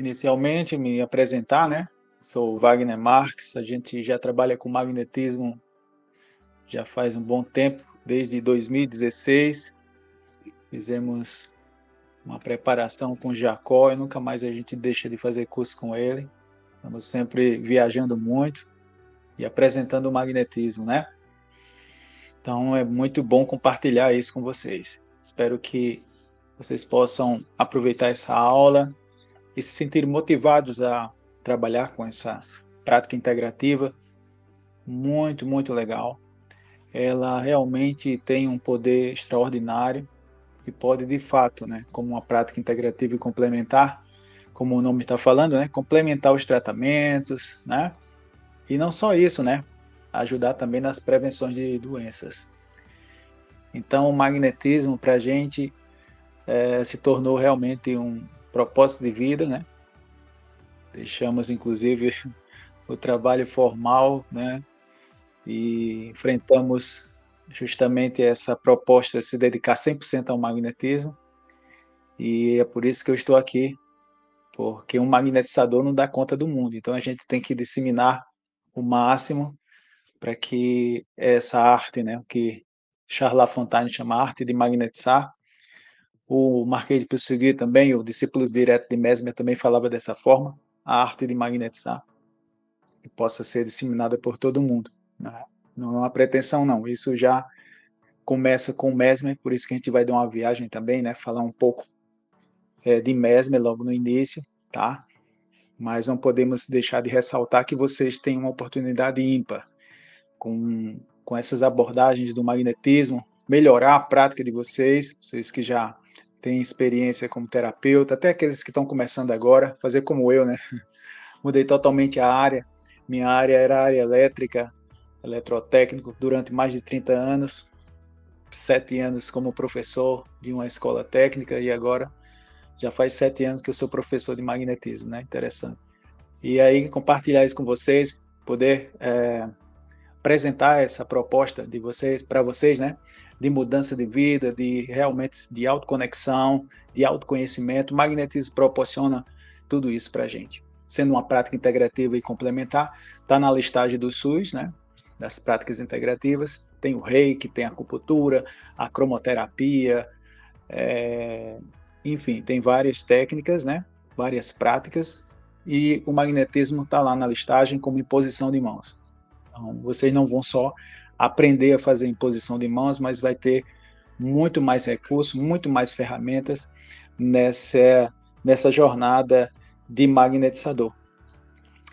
Inicialmente, me apresentar, né? Sou Wagner Marques, a gente já trabalha com magnetismo já faz um bom tempo, desde 2016. Fizemos uma preparação com Jacó e nunca mais a gente deixa de fazer curso com ele. Estamos sempre viajando muito e apresentando o magnetismo, né? Então é muito bom compartilhar isso com vocês. Espero que vocês possam aproveitar essa aula e se sentir motivados a trabalhar com essa prática integrativa. Muito, muito legal. Ela realmente tem um poder extraordinário e pode, de fato, né, como uma prática integrativa e complementar, como o nome está falando, né, complementar os tratamentos, né, e não só isso, né, ajudar também nas prevenções de doenças. Então, o magnetismo para a gente se tornou realmente um propósito de vida, né. Deixamos, inclusive, o trabalho formal, né, e enfrentamos justamente essa proposta de se dedicar 100% ao magnetismo, e é por isso que eu estou aqui, porque um magnetizador não dá conta do mundo, então a gente tem que disseminar o máximo para que essa arte, né, o que Charles Lafontaine chama arte de magnetizar, o Marquês de Ponsonby também, o discípulo direto de Mesmer também falava dessa forma, a arte de magnetizar, que possa ser disseminada por todo mundo, né? Não é uma pretensão não, isso já começa com Mesmer, por isso que a gente vai dar uma viagem também, né, falar um pouco de Mesmer logo no início, tá? Mas não podemos deixar de ressaltar que vocês têm uma oportunidade ímpar com essas abordagens do magnetismo, melhorar a prática de vocês, vocês que já têm experiência como terapeuta, até aqueles que estão começando agora, fazer como eu, né? Mudei totalmente a área, minha área era a área elétrica, eletrotécnico, durante mais de 30 anos, 7 anos como professor de uma escola técnica e agora já faz 7 anos que eu sou professor de magnetismo, né? Interessante. E aí compartilhar isso com vocês, poder apresentar essa proposta de vocês para vocês, né? De mudança de vida, de realmente de autoconexão, de autoconhecimento. O magnetismo proporciona tudo isso para a gente. Sendo uma prática integrativa e complementar, está na listagem do SUS, né? Das práticas integrativas. Tem o reiki, tem a acupuntura, a cromoterapia, enfim, tem várias técnicas, né? Várias práticas. E o magnetismo está lá na listagem como imposição de mãos. Então, vocês não vão só aprender a fazer imposição de mãos, mas vai ter muito mais recursos, muito mais ferramentas nessa jornada de magnetizador.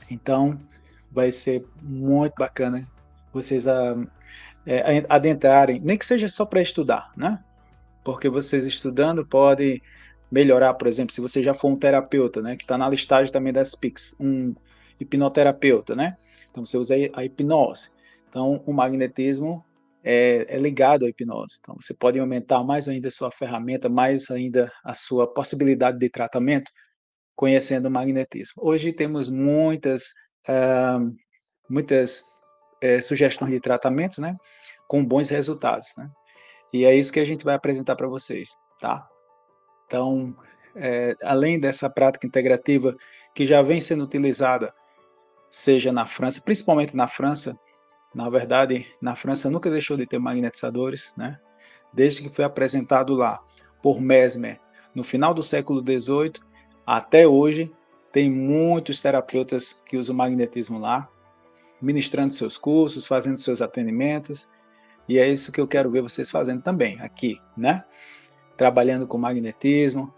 Então, vai ser muito bacana vocês adentrarem, nem que seja só para estudar, né? Porque vocês estudando podem melhorar, por exemplo, se você já for um terapeuta, né, que está na listagem também das PICs, um hipnoterapeuta, né? Então você usa a hipnose. Então o magnetismo é ligado à hipnose. Então você pode aumentar mais ainda a sua ferramenta, mais ainda a sua possibilidade de tratamento conhecendo o magnetismo. Hoje temos uh, muitas sugestões de tratamentos, né, com bons resultados, né? E é isso que a gente vai apresentar para vocês, tá? Então, além dessa prática integrativa que já vem sendo utilizada, seja na França, principalmente na França, na verdade, na França nunca deixou de ter magnetizadores, né? Desde que foi apresentado lá por Mesmer no final do século XVIII até hoje, tem muitos terapeutas que usam magnetismo lá, ministrando seus cursos, fazendo seus atendimentos, e é isso que eu quero ver vocês fazendo também, aqui, né? Trabalhando com magnetismo.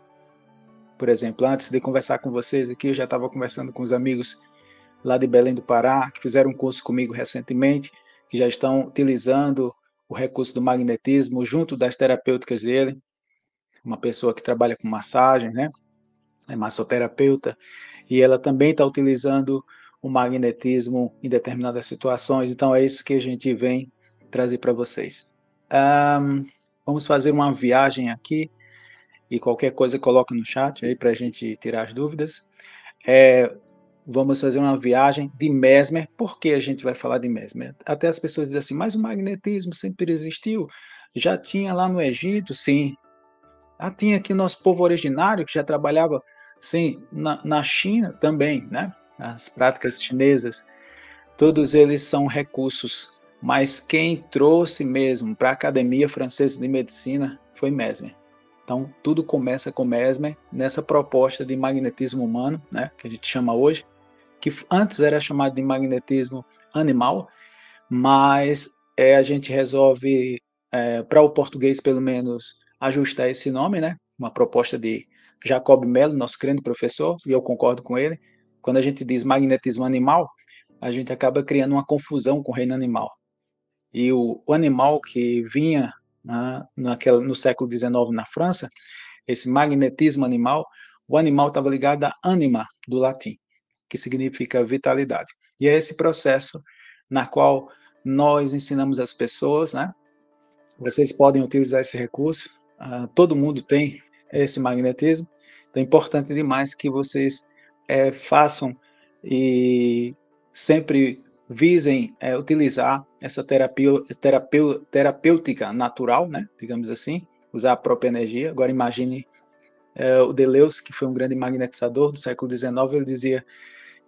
Por exemplo, antes de conversar com vocês aqui, eu já estava conversando com os amigos lá de Belém do Pará, que fizeram um curso comigo recentemente, que já estão utilizando o recurso do magnetismo junto das terapêuticas dele. Uma pessoa que trabalha com massagem, né? É massoterapeuta, e ela também está utilizando o magnetismo em determinadas situações. Então é isso que a gente vem trazer para vocês. Vamos fazer uma viagem aqui e qualquer coisa coloca no chat aí para a gente tirar as dúvidas. Vamos fazer uma viagem de Mesmer. Por que a gente vai falar de Mesmer? Até as pessoas dizem assim, mas o magnetismo sempre existiu, já tinha lá no Egito, sim. Tinha aqui nosso povo originário que já trabalhava sim, na China também, né, as práticas chinesas, todos eles são recursos, mas quem trouxe mesmo para a Academia Francesa de Medicina foi Mesmer. Então, tudo começa com Mesmer, nessa proposta de magnetismo humano, né, que a gente chama hoje, que antes era chamado de magnetismo animal, mas a gente resolve, para o português pelo menos, ajustar esse nome, né? Uma proposta de Jacob Mello, nosso grande professor, e eu concordo com ele. Quando a gente diz magnetismo animal, a gente acaba criando uma confusão com o reino animal. E o animal que vinha no século XIX na França, esse magnetismo animal, o animal estava ligado a anima, do latim, que significa vitalidade. E é esse processo na qual nós ensinamos as pessoas, né? Vocês podem utilizar esse recurso, todo mundo tem esse magnetismo, então é importante demais que vocês façam e sempre visem utilizar essa terapêutica natural, né, digamos assim, usar a própria energia. Agora imagine o Deleuze, que foi um grande magnetizador do século XIX, ele dizia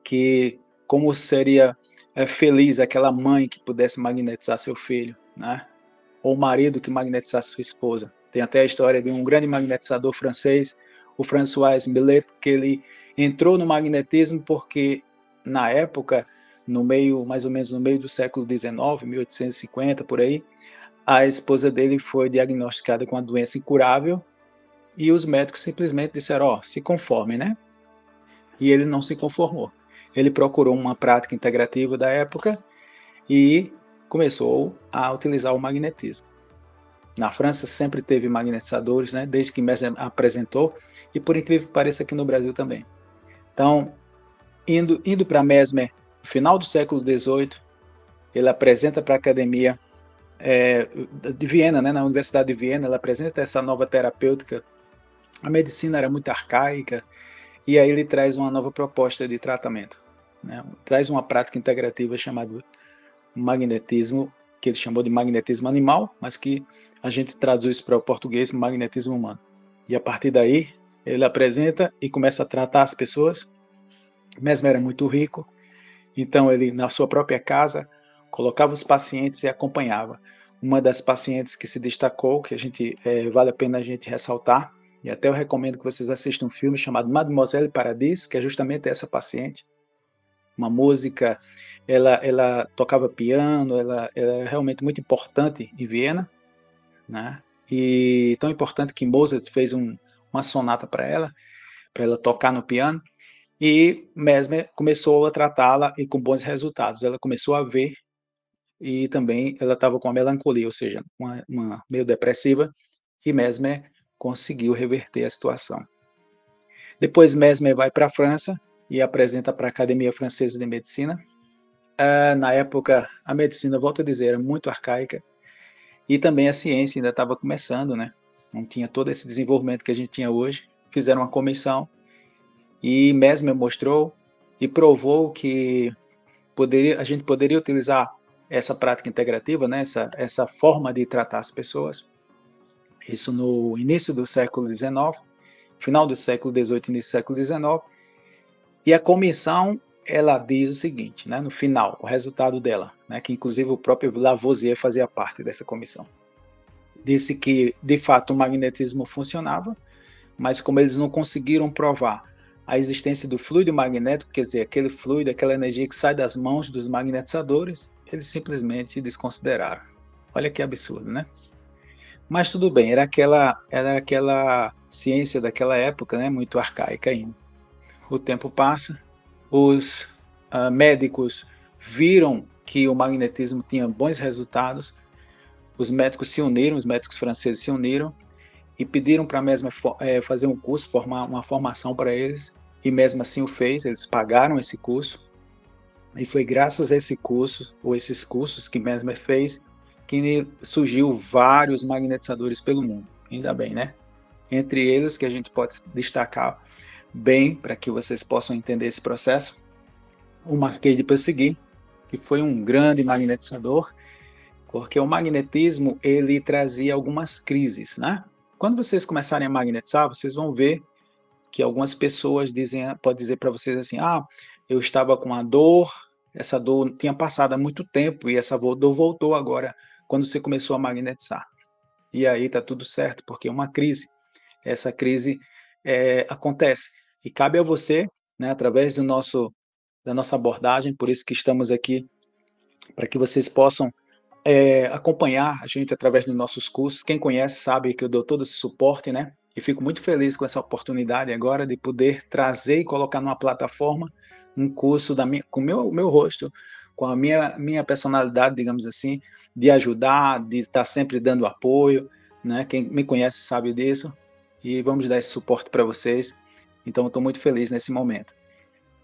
que como seria feliz aquela mãe que pudesse magnetizar seu filho, né? Ou o marido que magnetizasse sua esposa. Tem até a história de um grande magnetizador francês, o François Millet, que ele entrou no magnetismo porque na época, no meio, mais ou menos no meio do século XIX, 1850 por aí, a esposa dele foi diagnosticada com uma doença incurável e os médicos simplesmente disseram: ó, se conforme, né? E ele não se conformou. Ele procurou uma prática integrativa da época e começou a utilizar o magnetismo. Na França sempre teve magnetizadores, né, desde que Mesmer apresentou, e por incrível que pareça aqui no Brasil também. Então, indo para Mesmer, no final do século XVIII, ele apresenta para a academia de Viena, né, na Universidade de Viena, ele apresenta essa nova terapêutica. A medicina era muito arcaica, e aí ele traz uma nova proposta de tratamento, né? Traz uma prática integrativa chamada magnetismo, que ele chamou de magnetismo animal, mas que a gente traduz para o português magnetismo humano. E a partir daí, ele apresenta e começa a tratar as pessoas. Mesmer era muito rico, então ele, na sua própria casa, colocava os pacientes e acompanhava. Uma das pacientes que se destacou, que vale a pena a gente ressaltar, e até eu recomendo que vocês assistam um filme chamado Mademoiselle Paradis, que é justamente essa paciente. Uma música, ela tocava piano, ela era realmente muito importante em Viena, né? E tão importante que Mozart fez uma sonata para ela tocar no piano, e Mesmer começou a tratá-la e com bons resultados. Ela começou a ver e também ela estava com a melancolia, ou seja, uma meio depressiva, e Mesmer conseguiu reverter a situação. Depois Mesmer vai para a França e apresenta para a Academia Francesa de Medicina. Na época, a medicina, volto a dizer, era muito arcaica, e também a ciência ainda estava começando, né? Não tinha todo esse desenvolvimento que a gente tinha hoje. Fizeram uma comissão e Mesmer mostrou e provou que a gente poderia utilizar essa prática integrativa, né? essa forma de tratar as pessoas. Isso no início do século XIX, final do século XVIII, início do século XIX. E a comissão, ela diz o seguinte, né, no final, o resultado dela, né, que inclusive o próprio Lavoisier fazia parte dessa comissão. Disse que, de fato, o magnetismo funcionava, mas como eles não conseguiram provar a existência do fluido magnético, quer dizer, aquele fluido, aquela energia que sai das mãos dos magnetizadores, eles simplesmente desconsideraram. Olha que absurdo, né? Mas tudo bem, era aquela ciência daquela época, né, muito arcaica ainda. O tempo passa, os médicos viram que o magnetismo tinha bons resultados, os médicos se uniram, os médicos franceses se uniram e pediram para a Mesmer fazer um curso, formar uma formação para eles, e mesmo assim o fez, eles pagaram esse curso, e foi graças a esse curso, ou esses cursos que Mesmer fez, que surgiu vários magnetizadores pelo mundo, ainda bem, né? Entre eles, que a gente pode destacar bem, para que vocês possam entender esse processo, o Marquês de Peyssegui, que foi um grande magnetizador, porque o magnetismo, ele trazia algumas crises, né? Quando vocês começarem a magnetizar, vocês vão ver que algumas pessoas dizem, pode dizer para vocês assim: "Ah, eu estava com uma dor, essa dor tinha passado há muito tempo e essa dor voltou agora quando você começou a magnetizar". E aí está tudo certo, porque é uma crise. Essa crise, acontece e cabe a você, né, através da nossa abordagem, por isso que estamos aqui, para que vocês possam acompanhar a gente através dos nossos cursos. Quem conhece sabe que eu dou todo esse suporte, né? E fico muito feliz com essa oportunidade agora de poder trazer e colocar numa plataforma um curso com o meu rosto, com a minha personalidade, digamos assim, de ajudar, de estar sempre dando apoio, né? Quem me conhece sabe disso. E vamos dar esse suporte para vocês. Então, eu estou muito feliz nesse momento.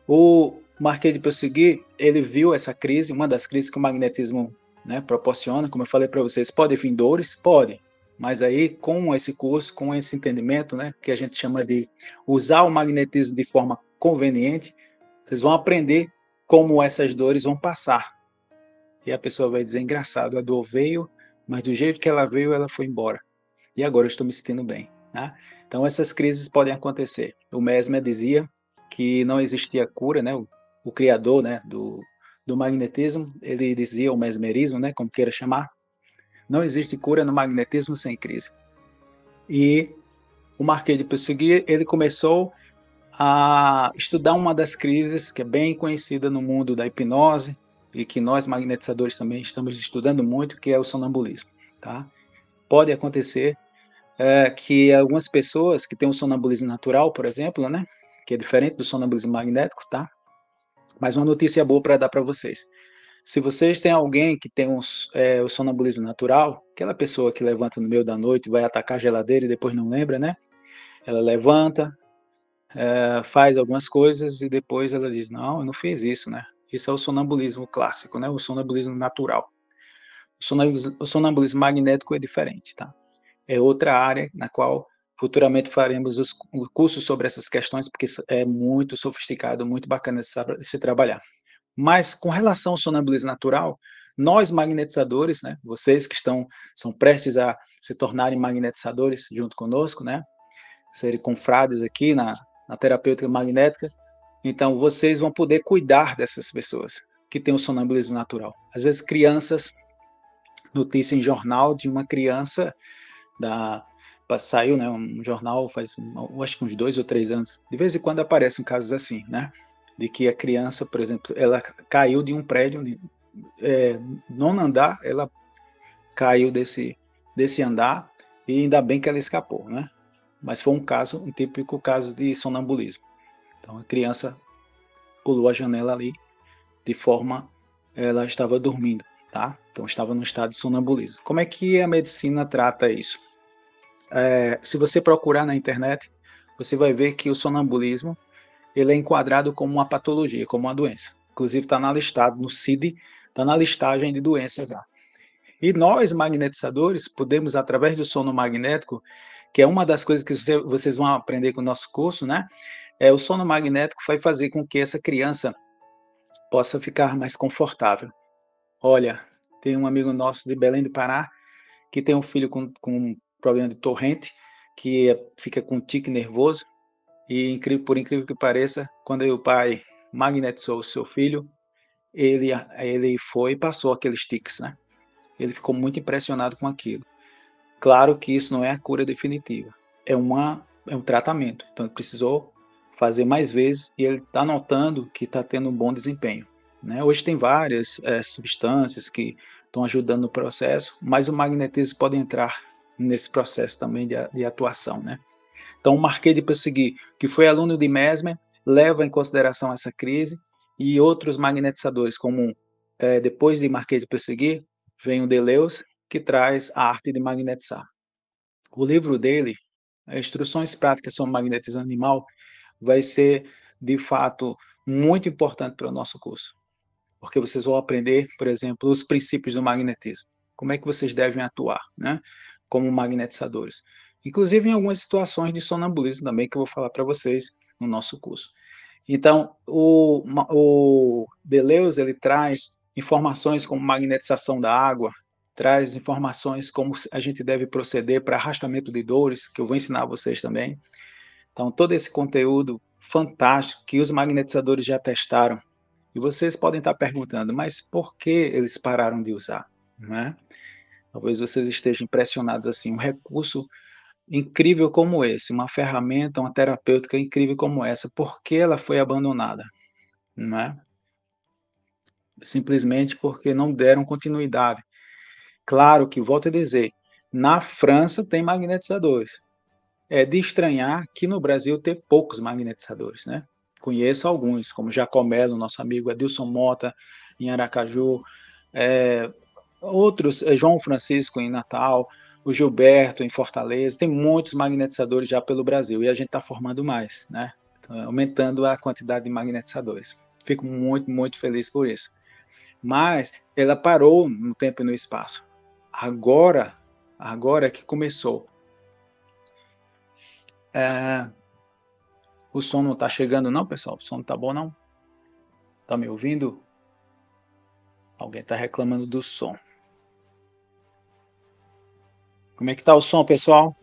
O Marquês de Pelsiguir, ele viu essa crise, uma das crises que o magnetismo, né, proporciona, como eu falei para vocês, pode vir dores? Pode, mas aí com esse curso, com esse entendimento, né, que a gente chama de usar o magnetismo de forma conveniente, vocês vão aprender como essas dores vão passar. E a pessoa vai dizer, engraçado, a dor veio, mas do jeito que ela veio, ela foi embora. E agora eu estou me sentindo bem. Né? Então essas crises podem acontecer. O Mesmer dizia que não existia cura, né? O criador, né, do magnetismo, ele dizia, o mesmerismo, né, como queira chamar, não existe cura no magnetismo sem crise. E o Marquês de Pelsiguir, ele começou a estudar uma das crises que é bem conhecida no mundo da hipnose e que nós magnetizadores também estamos estudando muito, que é o sonambulismo. Tá? Pode acontecer que algumas pessoas que têm um sonambulismo natural, por exemplo, né, que é diferente do sonambulismo magnético, tá? Mas uma notícia boa para dar para vocês. Se vocês têm alguém que tem o sonambulismo natural, aquela pessoa que levanta no meio da noite, vai atacar a geladeira e depois não lembra, né? Ela levanta, faz algumas coisas e depois ela diz, não, eu não fiz isso, né? Isso é o sonambulismo clássico, né? O sonambulismo natural. O sonambulismo magnético é diferente, tá? É outra área na qual futuramente faremos os cursos sobre essas questões, porque é muito sofisticado, muito bacana de se trabalhar. Mas com relação ao sonambulismo natural, nós magnetizadores, né, vocês que são prestes a se tornarem magnetizadores junto conosco, né, serem confrades aqui na terapêutica magnética, então vocês vão poder cuidar dessas pessoas que têm o sonambulismo natural. Às vezes crianças, notícia em jornal de uma criança da saiu, né, um jornal faz, acho que uns 2 ou 3 anos. De vez em quando aparecem casos assim, né, de que a criança, por exemplo, ela caiu de um prédio, nono andar, ela caiu desse andar e ainda bem que ela escapou, né? Mas foi um típico caso de sonambulismo. Então a criança pulou a janela ali de forma, ela estava dormindo, tá? Então estava no estado de sonambulismo. Como é que a medicina trata isso? Se você procurar na internet, você vai ver que o sonambulismo ele é enquadrado como uma patologia, como uma doença. Inclusive está na listado no CID, está na listagem de doenças já. E nós magnetizadores podemos através do sono magnético, que é uma das coisas que vocês vão aprender com o nosso curso, né? O sono magnético vai fazer com que essa criança possa ficar mais confortável. Olha, tem um amigo nosso de Belém do Pará que tem um filho com problema de torrente, que fica com tique nervoso, e por incrível que pareça, quando o pai magnetizou o seu filho, ele foi e passou aqueles tiques, né? Ele ficou muito impressionado com aquilo. Claro que isso não é a cura definitiva, é um tratamento, então ele precisou fazer mais vezes e ele está notando que está tendo um bom desempenho. Né? Hoje tem várias substâncias que estão ajudando no processo, mas o magnetismo pode entrar nesse processo também de atuação. Né? Então, o Marquês de Pelsiguir, que foi aluno de Mesmer, leva em consideração essa crise e outros magnetizadores, como depois de Marquês de Pelsiguir, vem o Deleuze, que traz a arte de magnetizar. O livro dele, Instruções Práticas sobre Magnetismo Animal, vai ser, de fato, muito importante para o nosso curso, porque vocês vão aprender, por exemplo, os princípios do magnetismo, como é que vocês devem atuar, né, como magnetizadores. Inclusive em algumas situações de sonambulismo também, que eu vou falar para vocês no nosso curso. Então, o Deleuze, ele traz informações como magnetização da água, traz informações como a gente deve proceder para arrastamento de dores, que eu vou ensinar a vocês também. Então, todo esse conteúdo fantástico que os magnetizadores já testaram. E vocês podem estar perguntando, mas por que eles pararam de usar? Né? Talvez vocês estejam impressionados assim, um recurso incrível como esse, uma ferramenta, uma terapêutica incrível como essa, por que ela foi abandonada? Não é? Simplesmente porque não deram continuidade. Claro que, volto a dizer, na França tem magnetizadores. É de estranhar que no Brasil ter poucos magnetizadores, né? Conheço alguns, como Jacomelo, nosso amigo Adilson Mota, em Aracaju, outros, João Francisco em Natal, o Gilberto em Fortaleza, tem muitos magnetizadores já pelo Brasil e a gente está formando mais, né? Então, aumentando a quantidade de magnetizadores. Fico muito, muito feliz por isso. Mas ela parou no tempo e no espaço. Agora é que começou. O som não está chegando não, pessoal? O som não está bom não? Tá me ouvindo? Alguém está reclamando do som. Como é que está o som, pessoal?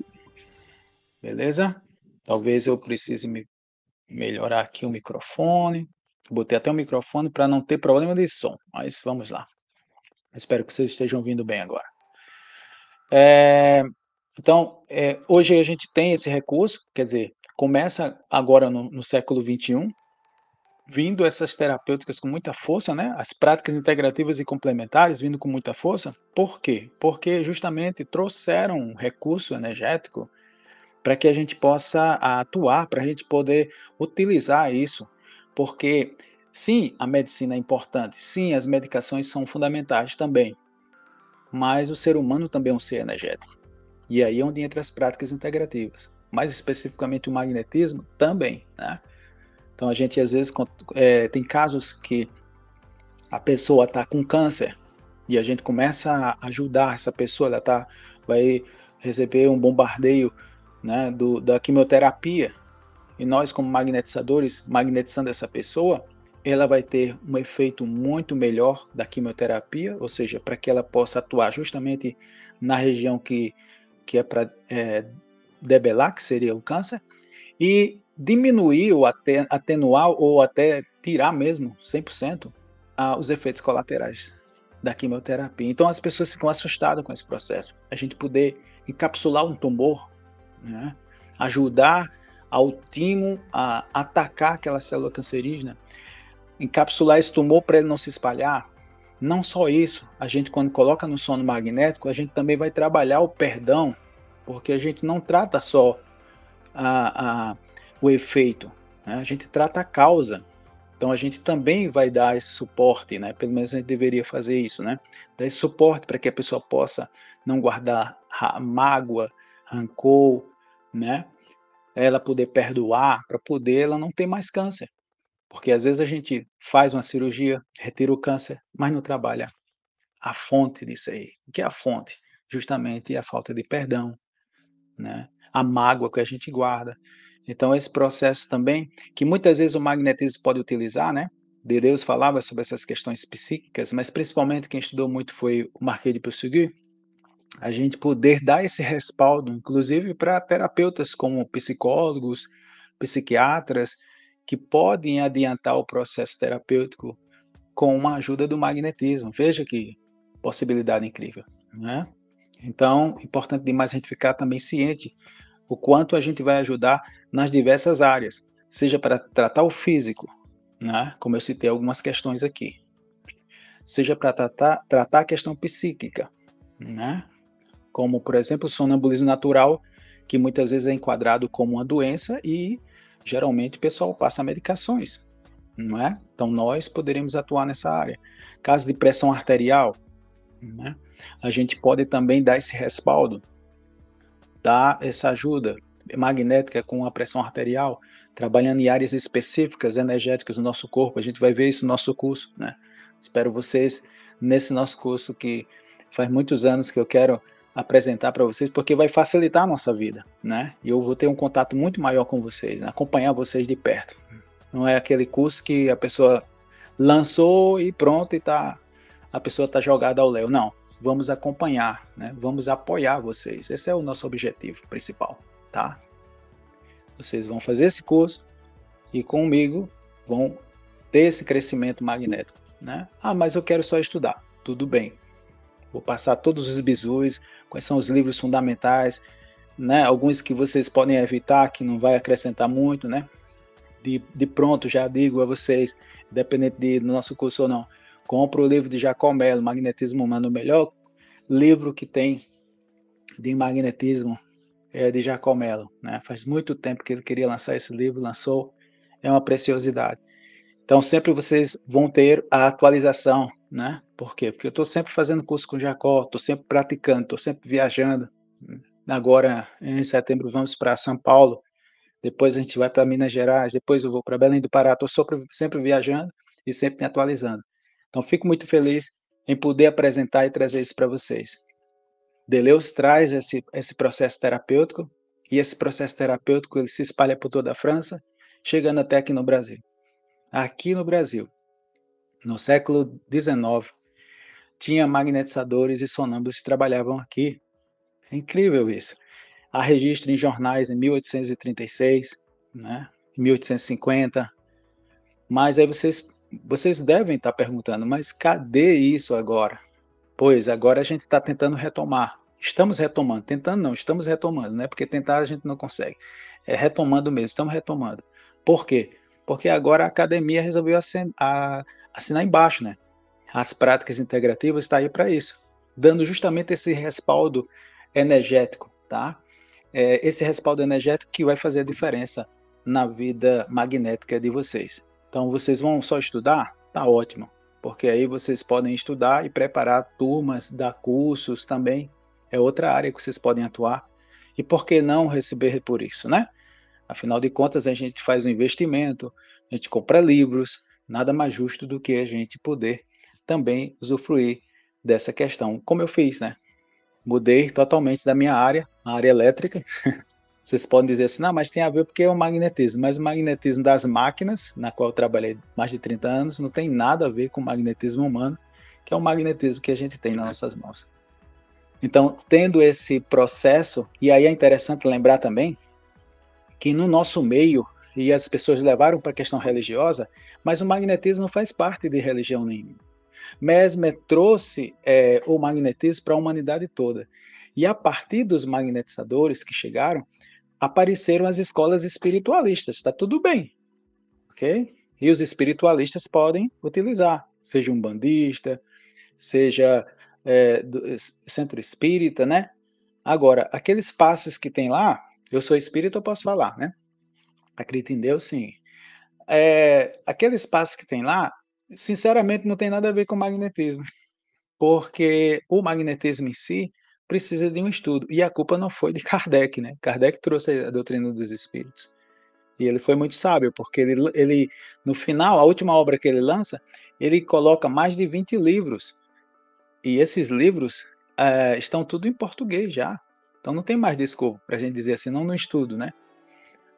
Beleza? Talvez eu precise melhorar aqui o microfone. Botei até o microfone para não ter problema de som, mas vamos lá. Espero que vocês estejam ouvindo bem agora. Então, hoje a gente tem esse recurso, quer dizer, começa agora no século XXI, vindo essas terapêuticas com muita força, né? As práticas integrativas e complementares vindo com muita força. Por quê? Porque justamente trouxeram um recurso energético para que a gente possa atuar, para a gente poder utilizar isso. Porque, sim, a medicina é importante, sim, as medicações são fundamentais também, mas o ser humano também é um ser energético. E aí é onde entra as práticas integrativas. Mais especificamente o magnetismo também, né? Então a gente às vezes tem casos que a pessoa está com câncer e a gente começa a ajudar essa pessoa, vai receber um bombardeio, né, da quimioterapia, e nós como magnetizadores, magnetizando essa pessoa, ela vai ter um efeito muito melhor da quimioterapia, ou seja, para que ela possa atuar justamente na região que é para debelar, que seria o câncer, e diminuir ou até atenuar ou até tirar mesmo 100% os efeitos colaterais da quimioterapia. Então as pessoas ficam assustadas com esse processo. A gente poder encapsular um tumor, né? Ajudar ao timo a atacar aquela célula cancerígena, encapsular esse tumor para ele não se espalhar. Não só isso, a gente quando coloca no sono magnético, a gente também vai trabalhar o perdão, porque a gente não trata só o efeito, né? A gente trata a causa. Então a gente também vai dar esse suporte, né? Pelo menos a gente deveria fazer isso, né? Dar esse suporte para que a pessoa possa não guardar mágoa, rancor, né? Ela poder perdoar, para poder ela não ter mais câncer. Porque às vezes a gente faz uma cirurgia, retira o câncer, mas não trabalha a fonte disso aí. O que é a fonte? Justamente a falta de perdão, né? A mágoa que a gente guarda. Então esse processo também, que muitas vezes o magnetismo pode utilizar, né? Deleuze falava sobre essas questões psíquicas, mas principalmente quem estudou muito foi o Marquês de Puységur, a gente poder dar esse respaldo, inclusive para terapeutas como psicólogos, psiquiatras, que podem adiantar o processo terapêutico com uma ajuda do magnetismo. Veja que possibilidade incrível, né? Então, importante demais a gente ficar também ciente o quanto a gente vai ajudar nas diversas áreas, seja para tratar o físico, né? Como eu citei algumas questões aqui, seja para tratar a questão psíquica, né? Como, por exemplo, o sonambulismo natural, que muitas vezes é enquadrado como uma doença e geralmente o pessoal passa medicações, não é? Então nós poderemos atuar nessa área. Caso de pressão arterial, né? A gente pode também dar esse respaldo, dar essa ajuda magnética com a pressão arterial, trabalhando em áreas específicas energéticas do nosso corpo. A gente vai ver isso no nosso curso, né? Espero vocês nesse nosso curso, que faz muitos anos que eu quero apresentar para vocês, porque vai facilitar a nossa vida, né? E eu vou ter um contato muito maior com vocês, né? Acompanhar vocês de perto. Não é aquele curso que a pessoa lançou e pronto, a pessoa está jogada ao léu. Não, vamos acompanhar, né? Vamos apoiar vocês. Esse é o nosso objetivo principal, tá? Vocês vão fazer esse curso e comigo vão ter esse crescimento magnético, né? Ah, mas eu quero só estudar. Tudo bem. Vou passar todos os bizus, quais são os livros fundamentais, né? Alguns que vocês podem evitar, que não vai acrescentar muito, né? De pronto, já digo a vocês, independente do nosso curso ou não, compra o livro de Jacó Mello, Magnetismo Humano, o melhor livro que tem de magnetismo é de Jacó Mello, né? Faz muito tempo que ele queria lançar esse livro, lançou, é uma preciosidade. Então, sempre vocês vão ter a atualização, né? Por quê? Porque eu estou sempre fazendo curso com Jacó, estou sempre praticando, estou sempre viajando. Agora, em setembro, vamos para São Paulo, depois a gente vai para Minas Gerais, depois eu vou para Belém do Pará, estou sempre viajando e sempre me atualizando. Então, fico muito feliz em poder apresentar e trazer isso para vocês. Deleuze traz esse processo terapêutico, e esse processo terapêutico ele se espalha por toda a França, chegando até aqui no Brasil. Aqui no Brasil, no século XIX, tinha magnetizadores e sonâmbulos que trabalhavam aqui. É incrível isso. Há registro em jornais em 1836, né? Em 1850, mas aí vocês devem estar perguntando, mas cadê isso agora? Pois, agora a gente está tentando retomar. Estamos retomando, tentando não, estamos retomando, né? Porque tentar a gente não consegue. É retomando mesmo, estamos retomando. Por quê? Porque agora a academia resolveu assinar embaixo, né? As práticas integrativas está aí para isso, dando justamente esse respaldo energético, tá? Esse respaldo energético que vai fazer a diferença na vida magnética de vocês. Então, vocês vão só estudar? Tá ótimo, porque aí vocês podem estudar e preparar turmas, dar cursos também, é outra área que vocês podem atuar. E por que não receber por isso, né? Afinal de contas, a gente faz um investimento, a gente compra livros, nada mais justo do que a gente poder também usufruir dessa questão, como eu fiz, né? Mudei totalmente da minha área, a área elétrica. Vocês podem dizer assim, não, mas tem a ver porque é o magnetismo, mas o magnetismo das máquinas, na qual eu trabalhei mais de 30 anos, não tem nada a ver com o magnetismo humano, que é o magnetismo que a gente tem nas nossas mãos. Então, tendo esse processo, e aí é interessante lembrar também que no nosso meio, e as pessoas levaram para a questão religiosa, mas o magnetismo não faz parte de religião nenhuma. Mesmer trouxe o magnetismo para a humanidade toda. E a partir dos magnetizadores que chegaram, apareceram as escolas espiritualistas. Está tudo bem, ok? E os espiritualistas podem utilizar, seja um bandista, seja do centro espírita, né? Agora, aqueles passes que tem lá, eu sou espírita, eu posso falar, né? Acredito em Deus, sim. Aqueles passos que tem lá, sinceramente, não tem nada a ver com magnetismo, porque o magnetismo em si precisa de um estudo, e a culpa não foi de Kardec, né? Kardec trouxe a doutrina dos espíritos. E ele foi muito sábio, porque ele no final, a última obra que ele lança, ele coloca mais de 20 livros, e esses livros estão tudo em português já. Então não tem mais desculpa para a gente dizer assim, não estudo, né?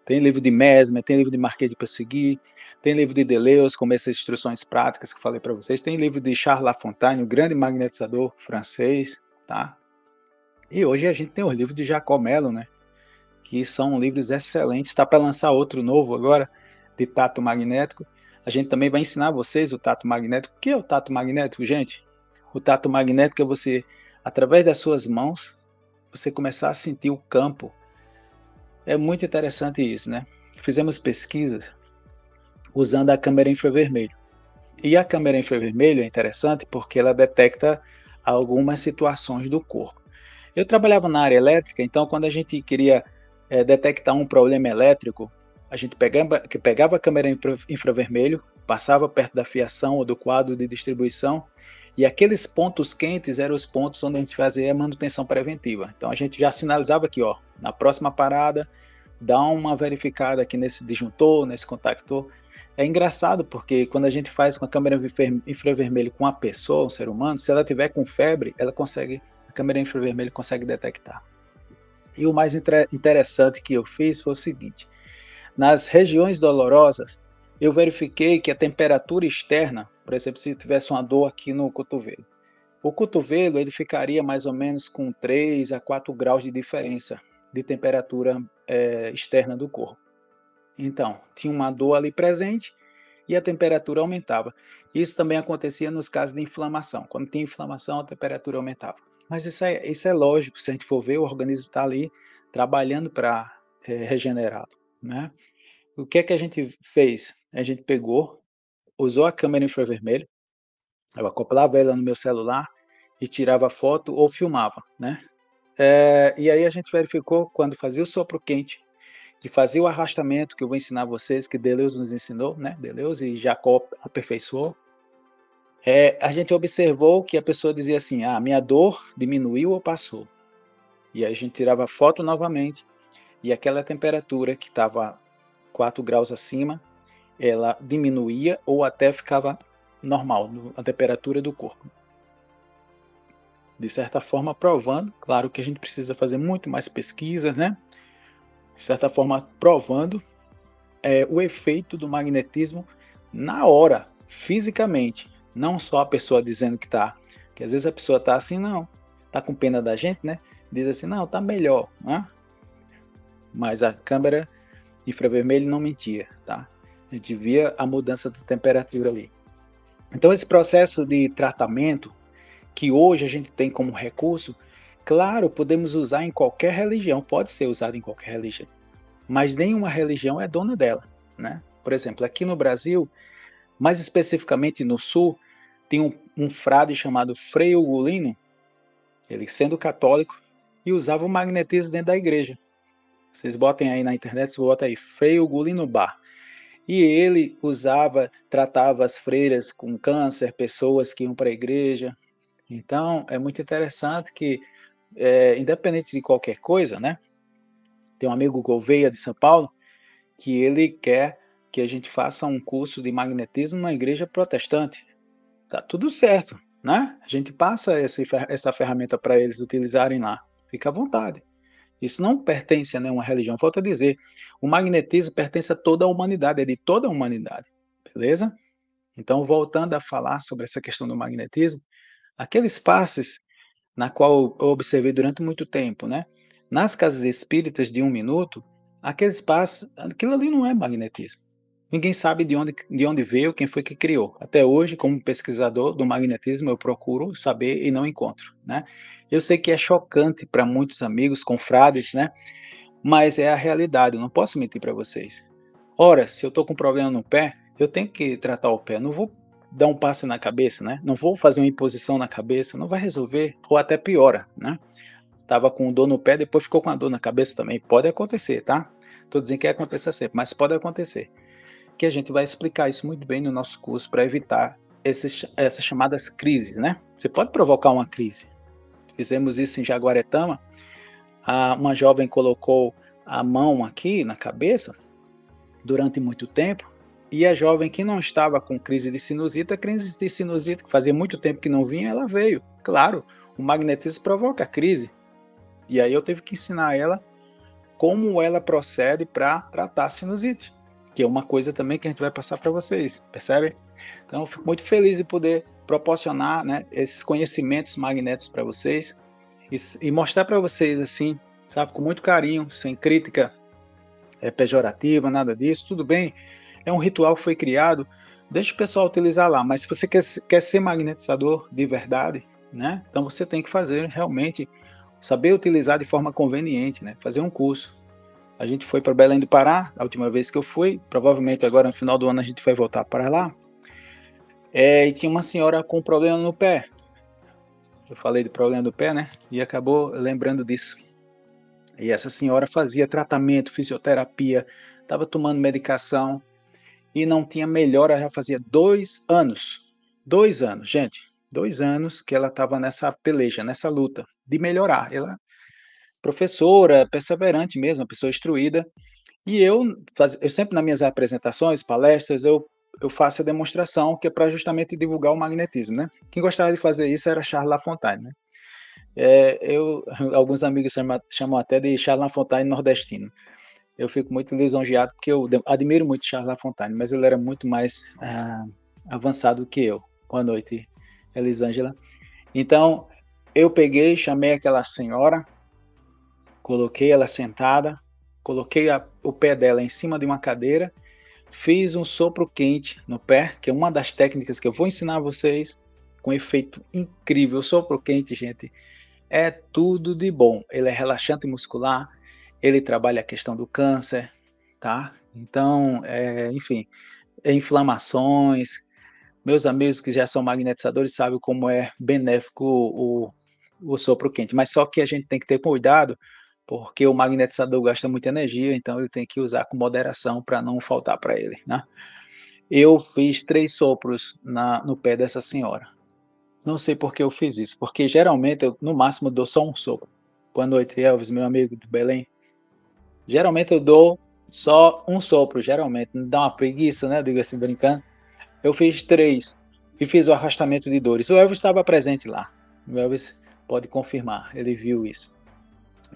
Tem livro de Mesmer, tem livro de Marquês de Ponsegui, tem livro de Deleuze, como essas instruções práticas que eu falei para vocês, tem livro de Charles Lafontaine, o grande magnetizador francês, tá? E hoje a gente tem os livros de Jacó Mello, né? Que são livros excelentes, está para lançar outro novo agora, de tato magnético. A gente também vai ensinar vocês o tato magnético. O que é o tato magnético, gente? O tato magnético é você, através das suas mãos, você começar a sentir o campo. É muito interessante isso, né? Fizemos pesquisas usando a câmera infravermelho. E a câmera infravermelho é interessante porque ela detecta algumas situações do corpo. Eu trabalhava na área elétrica, então quando a gente queria detectar um problema elétrico, a gente pegava a câmera infravermelho, passava perto da fiação ou do quadro de distribuição, e aqueles pontos quentes eram os pontos onde a gente fazia a manutenção preventiva. Então a gente já sinalizava aqui, ó, na próxima parada, dá uma verificada aqui nesse disjuntor, nesse contactor. É engraçado porque quando a gente faz com a câmera infravermelho com uma pessoa, um ser humano, se ela tiver com febre, a câmera infravermelho consegue detectar. E o mais interessante que eu fiz foi o seguinte: nas regiões dolorosas, eu verifiquei que a temperatura externa, por exemplo, se tivesse uma dor aqui no cotovelo, o cotovelo ele ficaria mais ou menos com 3 a 4 graus de diferença de temperatura externa do corpo. Então, tinha uma dor ali presente e a temperatura aumentava. Isso também acontecia nos casos de inflamação. Quando tem inflamação, a temperatura aumentava. Mas isso é lógico, se a gente for ver, o organismo está ali trabalhando para regenerá-lo, né? O que é que a gente fez? A gente pegou, usou a câmera infravermelho, eu acoplava ela no meu celular e tirava foto ou filmava, né? E aí a gente verificou quando fazia o sopro quente, de fazer o arrastamento, que eu vou ensinar vocês, que Deleuze nos ensinou, né? Deleuze e Jacob aperfeiçoou. A gente observou que a pessoa dizia assim: ah, minha dor diminuiu ou passou? E aí a gente tirava a foto novamente, e aquela temperatura que estava 4 graus acima, ela diminuía ou até ficava normal, a temperatura do corpo. De certa forma, provando, claro que a gente precisa fazer muito mais pesquisas, né? De certa forma, provando o efeito do magnetismo na hora, fisicamente. Não só a pessoa dizendo que está. Porque às vezes a pessoa está assim, não, está com pena da gente, né? Diz assim, não, está melhor, né? Mas a câmera infravermelho não mentia, tá? A gente via a mudança da temperatura ali. Então esse processo de tratamento que hoje a gente tem como recurso, claro, podemos usar em qualquer religião, pode ser usado em qualquer religião, mas nenhuma religião é dona dela, né? Por exemplo, aqui no Brasil, mais especificamente no Sul, tem um frade chamado Frei Ugolino, ele sendo católico, e usava o magnetismo dentro da igreja. Vocês botem aí na internet, você bota aí, Frei Ugolino Bar. E ele tratava as freiras com câncer, pessoas que iam para a igreja. Então, é muito interessante que, independente de qualquer coisa, né? Tem um amigo Gouveia de São Paulo, que ele quer que a gente faça um curso de magnetismo numa igreja protestante. Tá tudo certo, né? A gente passa essa ferramenta para eles utilizarem lá. Fica à vontade. Isso não pertence a nenhuma religião. Falta dizer, o magnetismo pertence a toda a humanidade, é de toda a humanidade. Beleza? Então, voltando a falar sobre essa questão do magnetismo, aqueles passes na qual eu observei durante muito tempo, né? Nas casas espíritas de 1 minuto, aqueles passos, aquilo ali não é magnetismo. Ninguém sabe de onde veio, quem foi que criou. Até hoje, como pesquisador do magnetismo, eu procuro saber e não encontro, né? Eu sei que é chocante para muitos amigos, confrades, né? Mas é a realidade, eu não posso mentir para vocês. Ora, se eu estou com um problema no pé, eu tenho que tratar o pé, eu não vou dar um passe na cabeça, né? Não vou fazer uma imposição na cabeça, não vai resolver, ou até piora, né? Estava com dor no pé, depois ficou com a dor na cabeça também, pode acontecer, tá? Estou dizendo que aconteça sempre, mas pode acontecer. Que a gente vai explicar isso muito bem no nosso curso para evitar essas chamadas crises, né? Você pode provocar uma crise. Fizemos isso em Jaguaretama, uma jovem colocou a mão aqui na cabeça durante muito tempo, e a jovem que não estava com crise de sinusite, a crise de sinusite, que fazia muito tempo que não vinha, ela veio. Claro, o magnetismo provoca a crise. E aí eu tive que ensinar ela como ela procede para tratar a sinusite, que é uma coisa também que a gente vai passar para vocês, percebe? Então eu fico muito feliz de poder proporcionar, né, esses conhecimentos magnéticos para vocês e mostrar para vocês assim, sabe, com muito carinho, sem crítica pejorativa, nada disso, tudo bem, é um ritual que foi criado, deixa o pessoal utilizar lá, mas se você quer ser magnetizador de verdade, né, então você tem que fazer realmente, saber utilizar de forma conveniente, né, fazer um curso. A gente foi para Belém do Pará, a última vez que eu fui, provavelmente agora no final do ano a gente vai voltar para lá, e tinha uma senhora com problema no pé, eu falei do problema do pé, né, e acabou lembrando disso. E essa senhora fazia tratamento, fisioterapia, estava tomando medicação e não tinha melhora, já fazia 2 anos. 2 anos, gente. 2 anos que ela estava nessa peleja, nessa luta de melhorar. Ela, professora, perseverante mesmo, uma pessoa instruída. E eu sempre nas minhas apresentações, palestras, eu faço a demonstração que é para justamente divulgar o magnetismo, né? Quem gostava de fazer isso era Charles Lafontaine, né? Alguns amigos chamam até de Charles Lafontaine nordestino. Eu fico muito lisonjeado porque eu admiro muito Charles Lafontaine, mas ele era muito mais avançado que eu. Boa noite, Elisângela. Então, eu peguei, chamei aquela senhora, coloquei ela sentada, coloquei o pé dela em cima de uma cadeira, fiz um sopro quente no pé, que é uma das técnicas que eu vou ensinar a vocês, com efeito incrível. O sopro quente, gente, é tudo de bom. Ele é relaxante muscular, ele trabalha a questão do câncer, tá? Então, enfim, inflamações. Meus amigos que já são magnetizadores sabem como é benéfico o sopro quente, mas só que a gente tem que ter cuidado, porque o magnetizador gasta muita energia, então ele tem que usar com moderação para não faltar para ele, né. Eu fiz 3 sopros no pé dessa senhora. Não sei por que eu fiz isso, porque geralmente eu, no máximo, dou só um sopro. Boa noite, Elvis, meu amigo de Belém. Geralmente eu dou só um sopro, geralmente, me dá uma preguiça, né, digo assim brincando. Eu fiz 3 e fiz o arrastamento de dores. O Elvis estava presente lá. O Elvis pode confirmar, ele viu isso.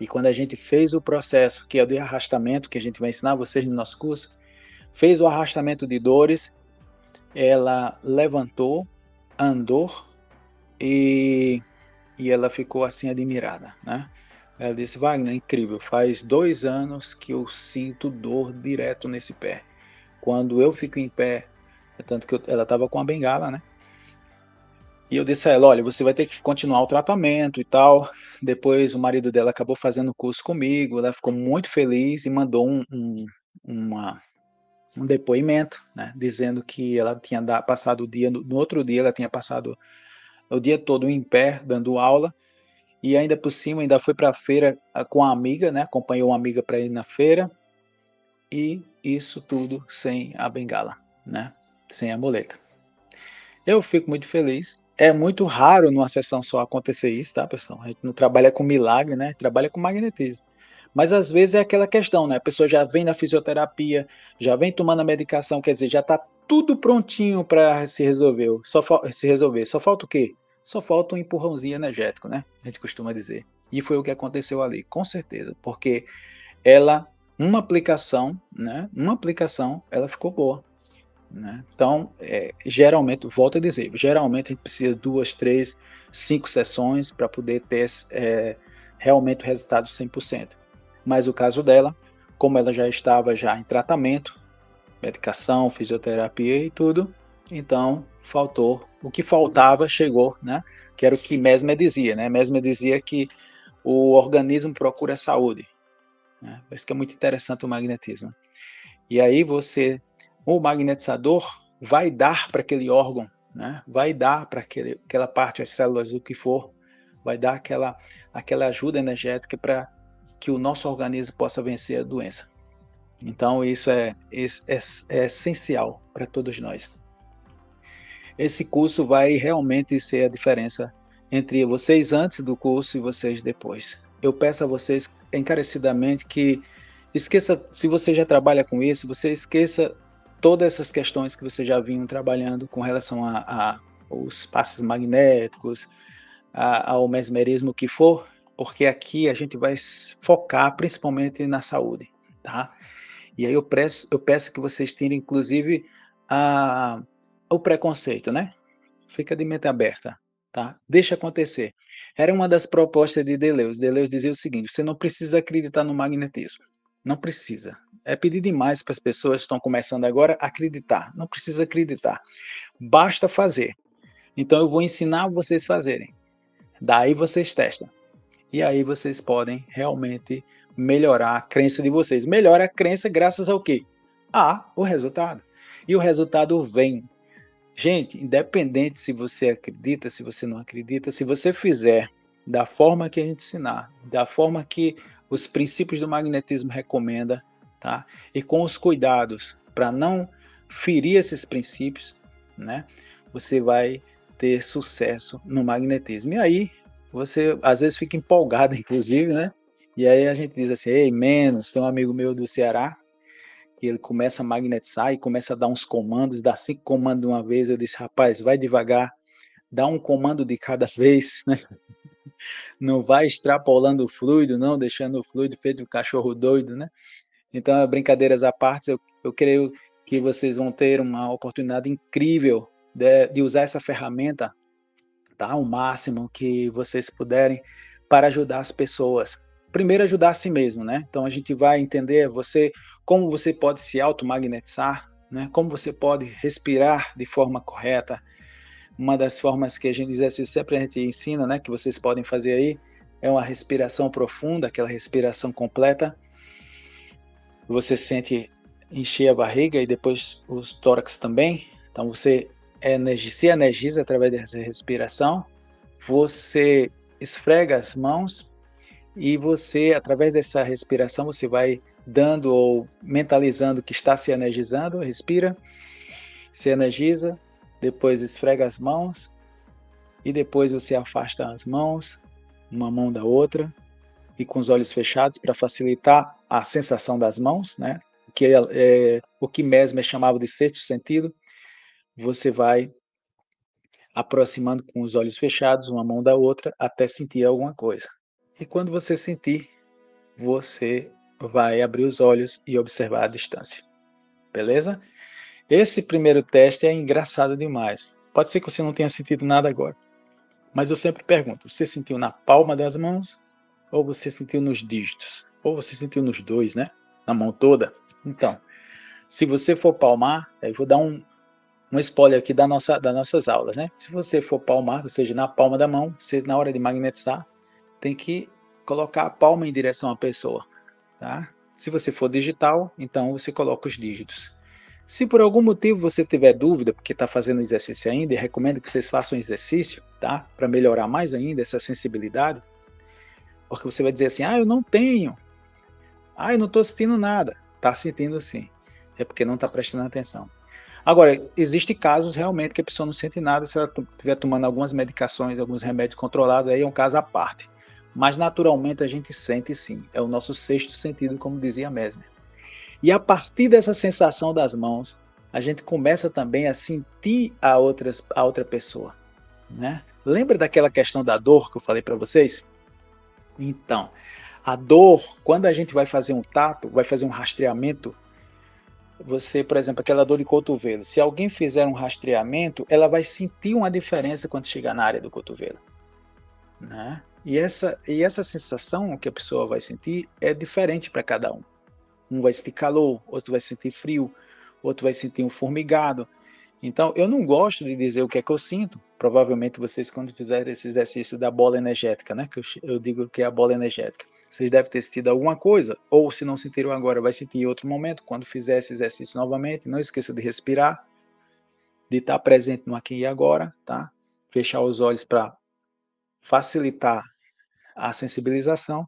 E quando a gente fez o processo, que é o de arrastamento, que a gente vai ensinar vocês no nosso curso, fez o arrastamento de dores, ela levantou, andou e, e ela ficou assim admirada, né? Ela disse, Wagner, é incrível, faz 2 anos que eu sinto dor direto nesse pé. Quando eu fico em pé, é tanto que ela estava com a bengala, né? E eu disse a ela, olha, você vai ter que continuar o tratamento e tal. Depois o marido dela acabou fazendo o curso comigo, ela ficou muito feliz e mandou um depoimento, né, dizendo que ela tinha passado o dia, no outro dia ela tinha passado o dia todo em pé, dando aula, e ainda por cima ainda foi para a feira com a amiga, né, acompanhou uma amiga para ir na feira, e isso tudo sem a bengala, né, sem a muleta. Eu fico muito feliz. É muito raro numa sessão só acontecer isso, tá, pessoal? A gente não trabalha com milagre, né? Trabalha com magnetismo. Mas às vezes é aquela questão, né? A pessoa já vem na fisioterapia, já vem tomando a medicação, quer dizer, já está tudo prontinho para se resolver. Se resolver. Só falta o quê? Só falta um empurrãozinho energético, né? A gente costuma dizer. E foi o que aconteceu ali, com certeza, porque ela, uma aplicação, né? Uma aplicação, ela ficou boa. Né? Então, geralmente, volto a dizer, geralmente a gente precisa 2, 3, 5 sessões para poder ter realmente o resultado 100%. Mas o caso dela, como ela já estava já em tratamento, medicação, fisioterapia e tudo, então faltou, o que faltava chegou, né? Que era o que Mesmer dizia, né? Mesmer dizia que o organismo procura saúde, né? Isso que é muito interessante o magnetismo. E aí o magnetizador vai dar para aquele órgão, né? Vai dar para aquela parte, as células, o que for, vai dar aquela ajuda energética para que o nosso organismo possa vencer a doença. Então isso é essencial para todos nós. Esse curso vai realmente ser a diferença entre vocês antes do curso e vocês depois. Eu peço a vocês encarecidamente que esqueça, se você já trabalha com isso, você esqueça todas essas questões que você já vinha trabalhando com relação a os passes magnéticos, ao mesmerismo que for, porque aqui a gente vai focar principalmente na saúde, tá? E aí eu peço que vocês tirem, inclusive, a, o preconceito, né? Fica de mente aberta, tá? Deixa acontecer. Era uma das propostas de Deleuze. Deleuze dizia o seguinte: você não precisa acreditar no magnetismo. Não precisa. É pedir demais para as pessoas que estão começando agora acreditar. Não precisa acreditar. Basta fazer. Então eu vou ensinar vocês a fazerem. Daí vocês testam. E aí vocês podem realmente melhorar a crença de vocês. Melhora a crença graças ao quê? O resultado. E o resultado vem. Gente, independente se você acredita, se você não acredita, se você fizer da forma que a gente ensinar, da forma que os princípios do magnetismo recomenda, tá? E com os cuidados para não ferir esses princípios, né? Você vai ter sucesso no magnetismo. E aí, você às vezes fica empolgado, inclusive, né? E aí a gente diz assim, ei, menos, tem um amigo meu do Ceará, que ele começa a magnetizar e começa a dar uns comandos, dá 5 comandos de uma vez. Eu disse, rapaz, vai devagar, dá um comando de cada vez, né? Não vai extrapolando o fluido, não, deixando o fluido feito um cachorro doido, né? Então, brincadeiras à parte, eu creio que vocês vão ter uma oportunidade incrível de usar essa ferramenta, tá? O máximo que vocês puderem para ajudar as pessoas, primeiro ajudar a si mesmo, né? Então a gente vai entender como você pode se automagnetizar, né? Como você pode respirar de forma correta. Uma das formas que a gente exercício sempre a gente ensina, né, que vocês podem fazer aí, é uma respiração profunda, aquela respiração completa. Você sente encher a barriga e depois os tórax também. Então você se energiza através dessa respiração. Você esfrega as mãos e você, através dessa respiração, você vai dando ou mentalizando que está se energizando, respira, se energiza, depois esfrega as mãos e depois você afasta as mãos, uma mão da outra, e com os olhos fechados para facilitar a sensação das mãos, né? Que o que Mesmer chamava de sexto sentido. Você vai aproximando com os olhos fechados, uma mão da outra, até sentir alguma coisa. E quando você sentir, você vai abrir os olhos e observar a distância. Beleza? Esse primeiro teste é engraçado demais. Pode ser que você não tenha sentido nada agora, mas eu sempre pergunto: você sentiu na palma das mãos ou você sentiu nos dígitos? Ou você sentiu nos dois, né? Na mão toda? Então, se você for palmar, eu vou dar um spoiler aqui das nossas aulas, né? Se você for palmar, ou seja, na palma da mão, você na hora de magnetizar, tem que colocar a palma em direção à pessoa, tá? Se você for digital, então você coloca os dígitos. Se por algum motivo você tiver dúvida, porque está fazendo o exercício ainda, e recomendo que vocês façam o exercício, tá? Para melhorar mais ainda essa sensibilidade, porque você vai dizer assim: ah, eu não tenho, ah, eu não estou sentindo nada. Está sentindo sim, é porque não está prestando atenção. Agora, existem casos realmente que a pessoa não sente nada se ela estiver tomando algumas medicações, alguns remédios controlados, aí é um caso à parte. Mas naturalmente a gente sente sim, é o nosso sexto sentido, como dizia Mesmer. E a partir dessa sensação das mãos, a gente começa também a sentir a outra pessoa, né? Lembra daquela questão da dor que eu falei para vocês? Então, a dor, quando a gente vai fazer um tato, vai fazer um rastreamento, você, por exemplo, aquela dor de cotovelo, se alguém fizer um rastreamento, ela vai sentir uma diferença quando chegar na área do cotovelo, né? E essa sensação que a pessoa vai sentir é diferente para cada um. Um vai sentir calor, outro vai sentir frio, outro vai sentir um formigado. Então, eu não gosto de dizer o que é que eu sinto. Provavelmente vocês, quando fizerem esse exercício da bola energética, né? Que eu digo que é a bola energética, vocês devem ter sentido alguma coisa, ou se não sentiram agora, vai sentir em outro momento, quando fizer esse exercício novamente. Não esqueça de respirar, de estar presente no aqui e agora, tá? Fechar os olhos para facilitar a sensibilização.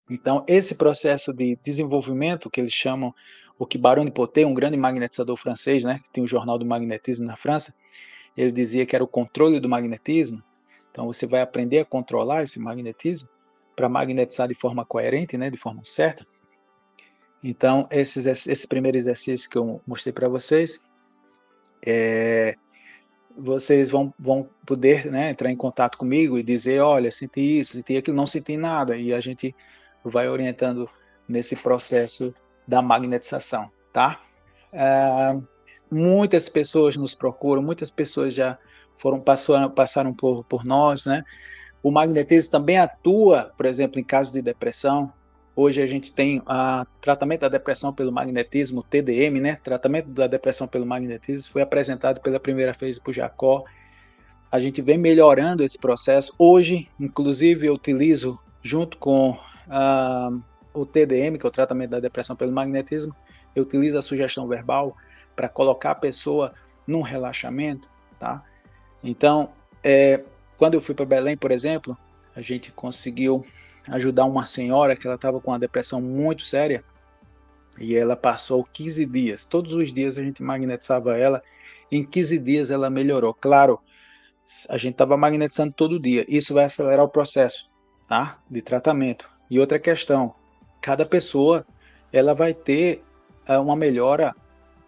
Então, esse processo de desenvolvimento, que eles chamam, o que Baron de Pottet, um grande magnetizador francês, né, que tem o Jornal do Magnetismo na França, ele dizia que era o controle do magnetismo. Então, você vai aprender a controlar esse magnetismo para magnetizar de forma coerente, né, de forma certa. Então, esse primeiro exercício que eu mostrei para vocês, vocês vão poder, né, entrar em contato comigo e dizer: olha, senti isso, senti aquilo, não senti nada, e a gente vai orientando nesse processo da magnetização, tá? Ah, muitas pessoas nos procuram, muitas pessoas já passaram por nós, né? O magnetismo também atua, por exemplo, em casos de depressão. Hoje a gente tem tratamento da depressão pelo magnetismo, TDM, né? Tratamento da depressão pelo magnetismo, foi apresentado pela primeira vez por Jacó. A gente vem melhorando esse processo. Hoje, inclusive, eu utilizo, junto com o TDM, que é o tratamento da depressão pelo magnetismo, eu utilizo a sugestão verbal para colocar a pessoa num relaxamento, tá? Então, quando eu fui para Belém, por exemplo, a gente conseguiu ajudar uma senhora que ela estava com uma depressão muito séria e ela passou 15 dias. Todos os dias a gente magnetizava ela. Em 15 dias ela melhorou. Claro, a gente estava magnetizando todo dia. Isso vai acelerar o processo, tá? De tratamento. E outra questão, cada pessoa ela vai ter uma melhora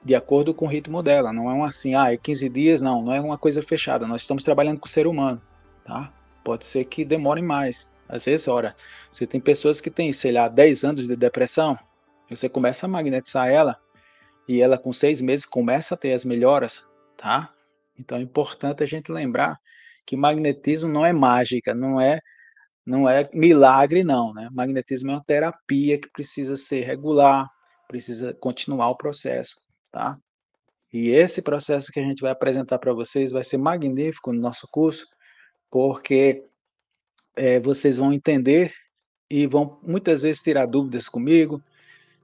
de acordo com o ritmo dela. Não é um assim, é 15 dias, não é uma coisa fechada. Nós estamos trabalhando com o ser humano, tá? Pode ser que demore mais. Às vezes, ora, você tem pessoas que têm, sei lá, 10 anos de depressão, você começa a magnetizar ela e ela com 6 meses começa a ter as melhoras, tá? Então é importante a gente lembrar que magnetismo não é mágica, não é Não é milagre não, né, magnetismo é uma terapia que precisa ser regular, precisa continuar o processo, tá. E esse processo que a gente vai apresentar para vocês vai ser magnífico no nosso curso, porque, vocês vão entender e vão muitas vezes tirar dúvidas comigo,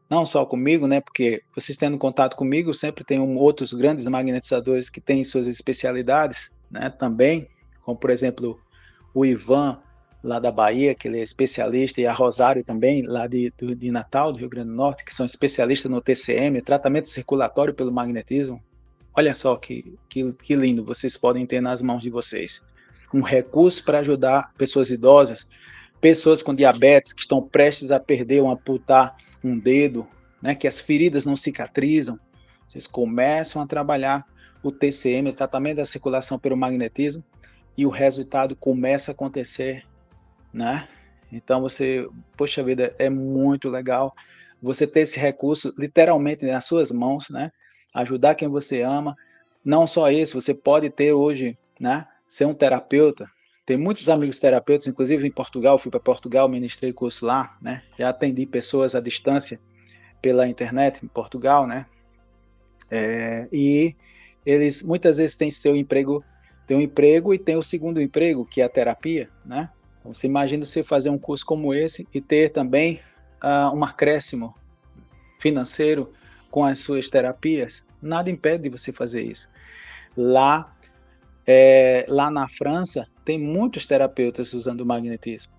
não só comigo, né, porque vocês tendo contato comigo, sempre tem outros grandes magnetizadores que têm suas especialidades, né, também, como por exemplo, o Ivan, lá da Bahia, que ele é especialista, e a Rosário também, lá de Natal, do Rio Grande do Norte, que são especialistas no TCM, tratamento circulatório pelo magnetismo. Olha só que lindo vocês podem ter nas mãos de vocês. Um recurso para ajudar pessoas idosas, pessoas com diabetes que estão prestes a perder ou amputar um dedo, né, que as feridas não cicatrizam. Vocês começam a trabalhar o TCM, o tratamento da circulação pelo magnetismo, e o resultado começa a acontecer, né? Então você, poxa vida, é muito legal você ter esse recurso literalmente nas suas mãos, né? Ajudar quem você ama. Não só isso, você pode ter hoje, né? Ser um terapeuta. Tem muitos amigos terapeutas, inclusive em Portugal, fui para Portugal, ministrei curso lá, né? Já atendi pessoas à distância pela internet em Portugal, né? E eles muitas vezes têm seu emprego, tem um emprego e tem o segundo emprego, que é a terapia, né? Então, você imagina você fazer um curso como esse e ter também um acréscimo financeiro com as suas terapias, nada impede de você fazer isso. Lá, lá na França, tem muitos terapeutas usando o magnetismo,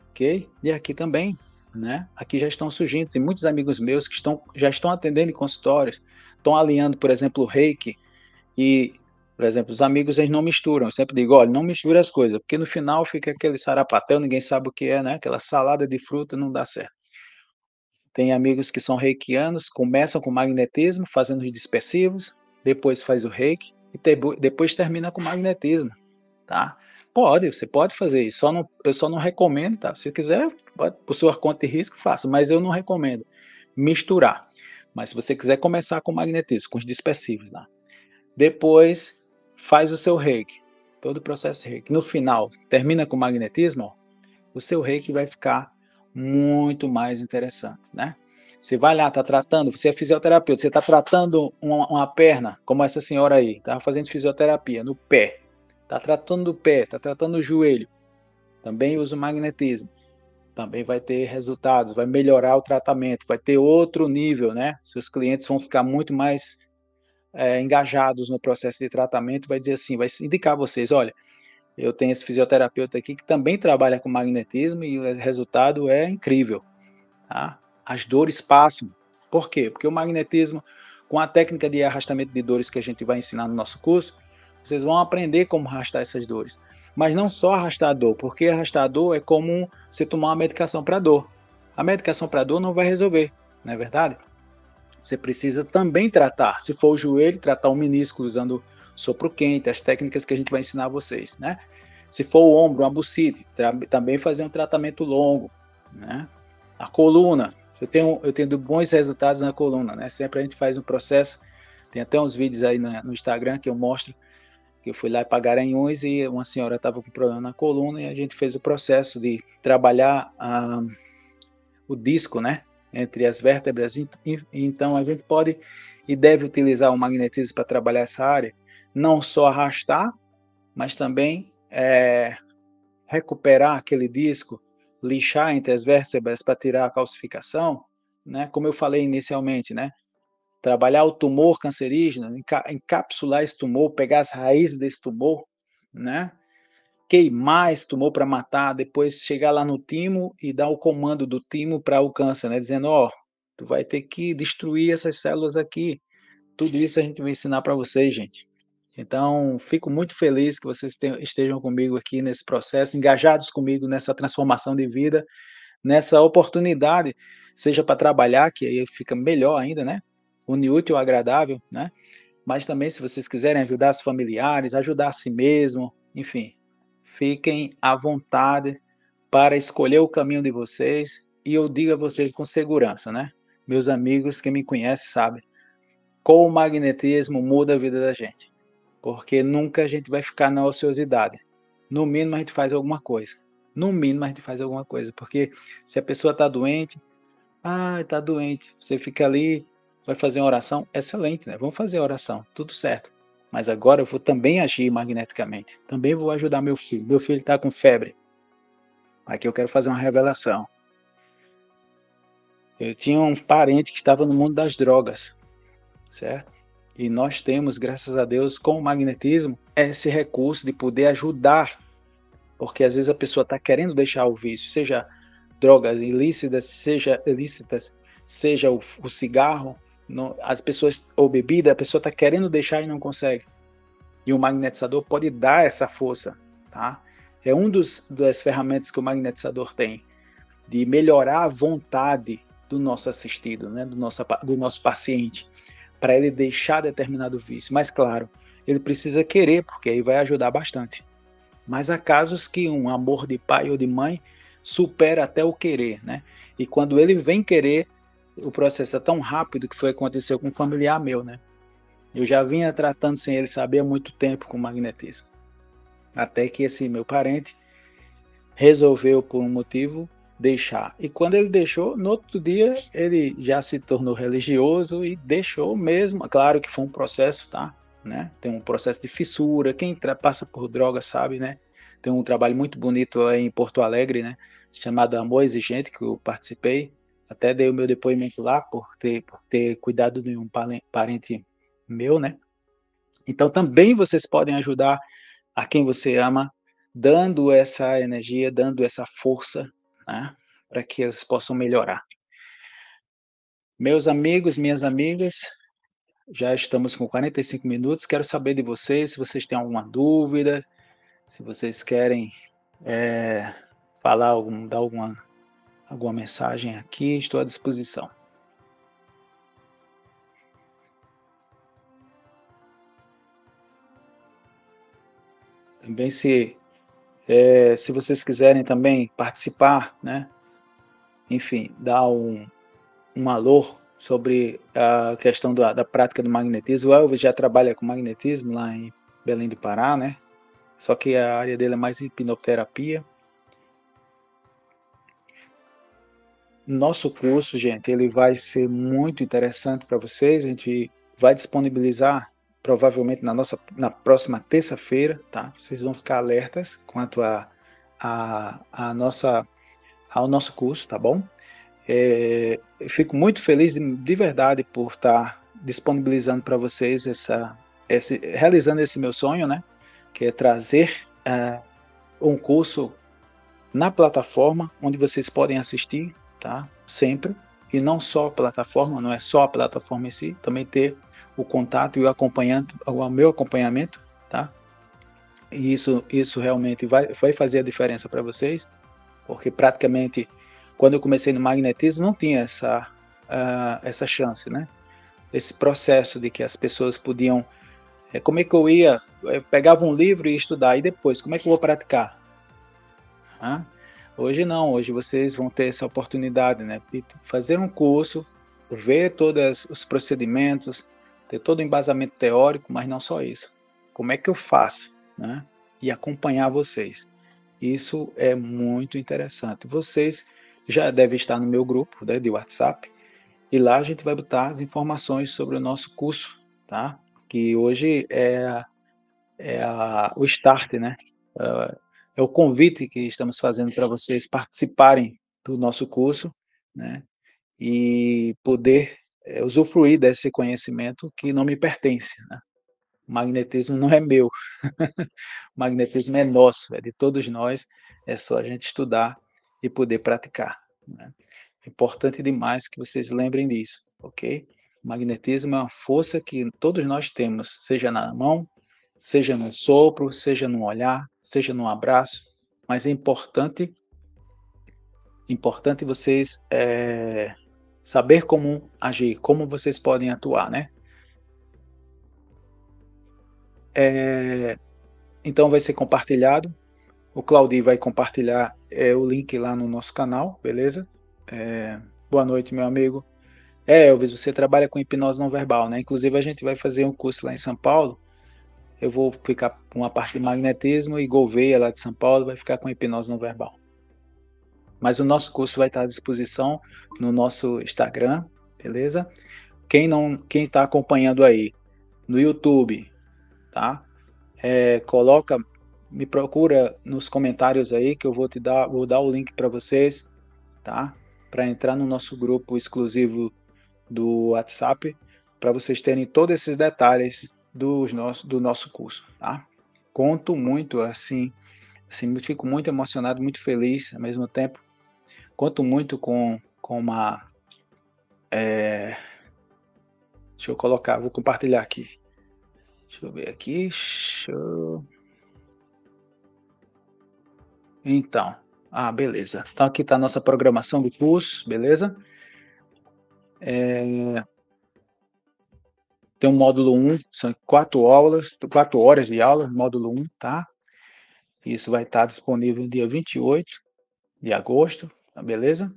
ok? E aqui também, né? Aqui já estão surgindo, tem muitos amigos meus que já estão atendendo em consultórios, estão alinhando, por exemplo, o reiki e, por exemplo, os amigos eles não misturam, eu sempre digo: "Olha, não mistura as coisas", porque no final fica aquele sarapatel, ninguém sabe o que é, né, aquela salada de fruta, não dá certo. Tem amigos que são reikianos, começam com magnetismo, fazendo os dispersivos, depois faz o reiki e depois termina com magnetismo, tá. Você pode fazer isso, eu só não recomendo, tá, se quiser, pode por sua conta e risco, faça, mas eu não recomendo misturar. Mas se você quiser começar com magnetismo, com os dispersivos lá. Depois faz o seu reiki, todo o processo de reiki. No final, termina com magnetismo, ó, o seu reiki vai ficar muito mais interessante, né? Você vai lá, está tratando, você é fisioterapeuta, você está tratando uma perna, como essa senhora aí, estava fazendo fisioterapia no pé, está tratando do pé, está tratando o joelho, também usa o magnetismo, também vai ter resultados, vai melhorar o tratamento, vai ter outro nível, né? Seus clientes vão ficar muito mais engajados no processo de tratamento, vai dizer assim, vai indicar a vocês, olha, eu tenho esse fisioterapeuta aqui que também trabalha com magnetismo e o resultado é incrível, tá? As dores passam. Por quê? Porque o magnetismo, com a técnica de arrastamento de dores que a gente vai ensinar no nosso curso, vocês vão aprender como arrastar essas dores. Mas não só arrastar a dor, porque arrastar a dor é como você tomar uma medicação para dor. A medicação para dor não vai resolver, não é verdade? Você precisa também tratar, se for o joelho, tratar o menisco usando sopro quente, as técnicas que a gente vai ensinar a vocês, né? Se for o ombro, uma bucite, também fazer um tratamento longo, né? A coluna, eu tenho bons resultados na coluna, né? Sempre a gente faz um processo, tem até uns vídeos aí no Instagram que eu mostro, que eu fui lá para Garanhuns e uma senhora estava com problema na coluna e a gente fez o processo de trabalhar o disco, né, entre as vértebras. Então a gente pode e deve utilizar o magnetismo para trabalhar essa área, não só arrastar, mas também recuperar aquele disco, lixar entre as vértebras para tirar a calcificação, né, como eu falei inicialmente, né, trabalhar o tumor cancerígeno, encapsular esse tumor, pegar as raízes desse tumor, né, queimar esse tumor para matar, depois chegar lá no timo e dar o comando do timo para o câncer, né, dizendo, ó, tu vai ter que destruir essas células aqui. Tudo isso a gente vai ensinar para vocês, gente. Então, fico muito feliz que vocês estejam comigo aqui nesse processo, engajados comigo nessa transformação de vida, nessa oportunidade, seja para trabalhar, que aí fica melhor ainda, né? Unir útil ao agradável, né? Mas também, se vocês quiserem ajudar os familiares, ajudar a si mesmo, enfim, fiquem à vontade para escolher o caminho de vocês e eu digo a vocês com segurança, né? Meus amigos que me conhecem sabem, como o magnetismo muda a vida da gente, porque nunca a gente vai ficar na ociosidade. No mínimo a gente faz alguma coisa. no mínimo a gente faz alguma coisa, porque se a pessoa está doente, está doente, você fica ali, vai fazer uma oração, excelente, né? Vamos fazer a oração, tudo certo. Mas agora eu vou também agir magneticamente, também vou ajudar meu filho está com febre, aqui eu quero fazer uma revelação. Eu tinha um parente que estava no mundo das drogas, certo? E nós temos, graças a Deus, com o magnetismo, esse recurso de poder ajudar, porque às vezes a pessoa está querendo deixar o vício, seja drogas ilícitas, seja o cigarro, as pessoas, ou bebida, a pessoa está querendo deixar e não consegue. E o magnetizador pode dar essa força, tá? É das ferramentas que o magnetizador tem, de melhorar a vontade do nosso assistido, né? do nosso paciente, para ele deixar determinado vício. Mas, claro, ele precisa querer, porque aí vai ajudar bastante. Mas há casos que um amor de pai ou de mãe supera até o querer, né? E quando ele vem querer, o processo é tão rápido que foi aconteceu com um familiar meu, né? Eu já vinha tratando sem ele saber há muito tempo com magnetismo. Até que esse meu parente resolveu, por um motivo, deixar. E quando ele deixou, no outro dia, ele já se tornou religioso e deixou mesmo. Claro que foi um processo, tá? Né? Tem um processo de fissura. Quem passa por droga sabe, né? Tem um trabalho muito bonito aí em Porto Alegre, né? Chamado Amor Exigente, que eu participei. Até dei o meu depoimento lá por ter cuidado de um parente meu, né? Então também vocês podem ajudar a quem você ama, dando essa energia, dando essa força, né, para que eles possam melhorar. Meus amigos, minhas amigas, já estamos com 45 minutos, quero saber de vocês, se vocês têm alguma dúvida, se vocês querem, eh, dar alguma mensagem aqui, estou à disposição. Também se vocês quiserem também participar, né, enfim, dar um alô sobre a questão da prática do magnetismo. O Elvis já trabalha com magnetismo lá em Belém do Pará, né? Só que a área dele é mais hipnoterapia. Nosso curso, gente, ele vai ser muito interessante para vocês. A gente vai disponibilizar provavelmente na próxima terça-feira, tá? Vocês vão ficar alertas quanto a nossa, ao nosso curso, tá bom? Eu fico muito feliz de verdade por estar disponibilizando para vocês realizando esse meu sonho, né? Que é trazer um curso na plataforma onde vocês podem assistir, tá? Sempre. E não só a plataforma, não é só a plataforma em si, também ter o contato e o meu acompanhamento, tá? E isso realmente vai fazer a diferença para vocês, porque praticamente quando eu comecei no magnetismo não tinha essa chance, né? Esse processo de que as pessoas podiam, como é que eu pegava um livro e ia estudar, e depois, como é que eu vou praticar? Hã? Hoje não, hoje vocês vão ter essa oportunidade, né, de fazer um curso, ver todos os procedimentos, ter todo o embasamento teórico, mas não só isso. Como é que eu faço, né? E acompanhar vocês. Isso é muito interessante. Vocês já devem estar no meu grupo, né, de WhatsApp, e lá a gente vai botar as informações sobre o nosso curso, tá? Que hoje o start, né? É o convite que estamos fazendo para vocês participarem do nosso curso, né? E poder usufruir desse conhecimento que não me pertence, né? O magnetismo não é meu, o magnetismo é nosso, é de todos nós, é só a gente estudar e poder praticar, né? É importante demais que vocês lembrem disso, ok? O magnetismo é uma força que todos nós temos, seja na mão, seja no sopro, seja no olhar, seja no abraço, mas é importante vocês saber como agir, como vocês podem atuar, né? Então vai ser compartilhado. O Claudio vai compartilhar o link lá no nosso canal, beleza? Boa noite, meu amigo. Elvis, você trabalha com hipnose não verbal, né? Inclusive a gente vai fazer um curso lá em São Paulo. Eu vou ficar com a parte de magnetismo e Gouveia lá de São Paulo vai ficar com hipnose não verbal. Mas o nosso curso vai estar à disposição no nosso Instagram, beleza? Quem está acompanhando aí no YouTube, tá? Me procura nos comentários aí que eu vou dar o link para vocês, tá? Para entrar no nosso grupo exclusivo do WhatsApp, para vocês terem todos esses detalhes do nosso curso, tá? Conto muito, assim, fico muito emocionado, muito feliz ao mesmo tempo. Conto muito com uma. Deixa eu colocar, vou compartilhar aqui. Deixa eu ver aqui. Então, beleza. Então aqui está a nossa programação do curso, beleza? Tem o módulo 1, são 4 horas de aula, módulo 1, tá? Isso vai estar disponível no dia 28 de agosto, tá beleza?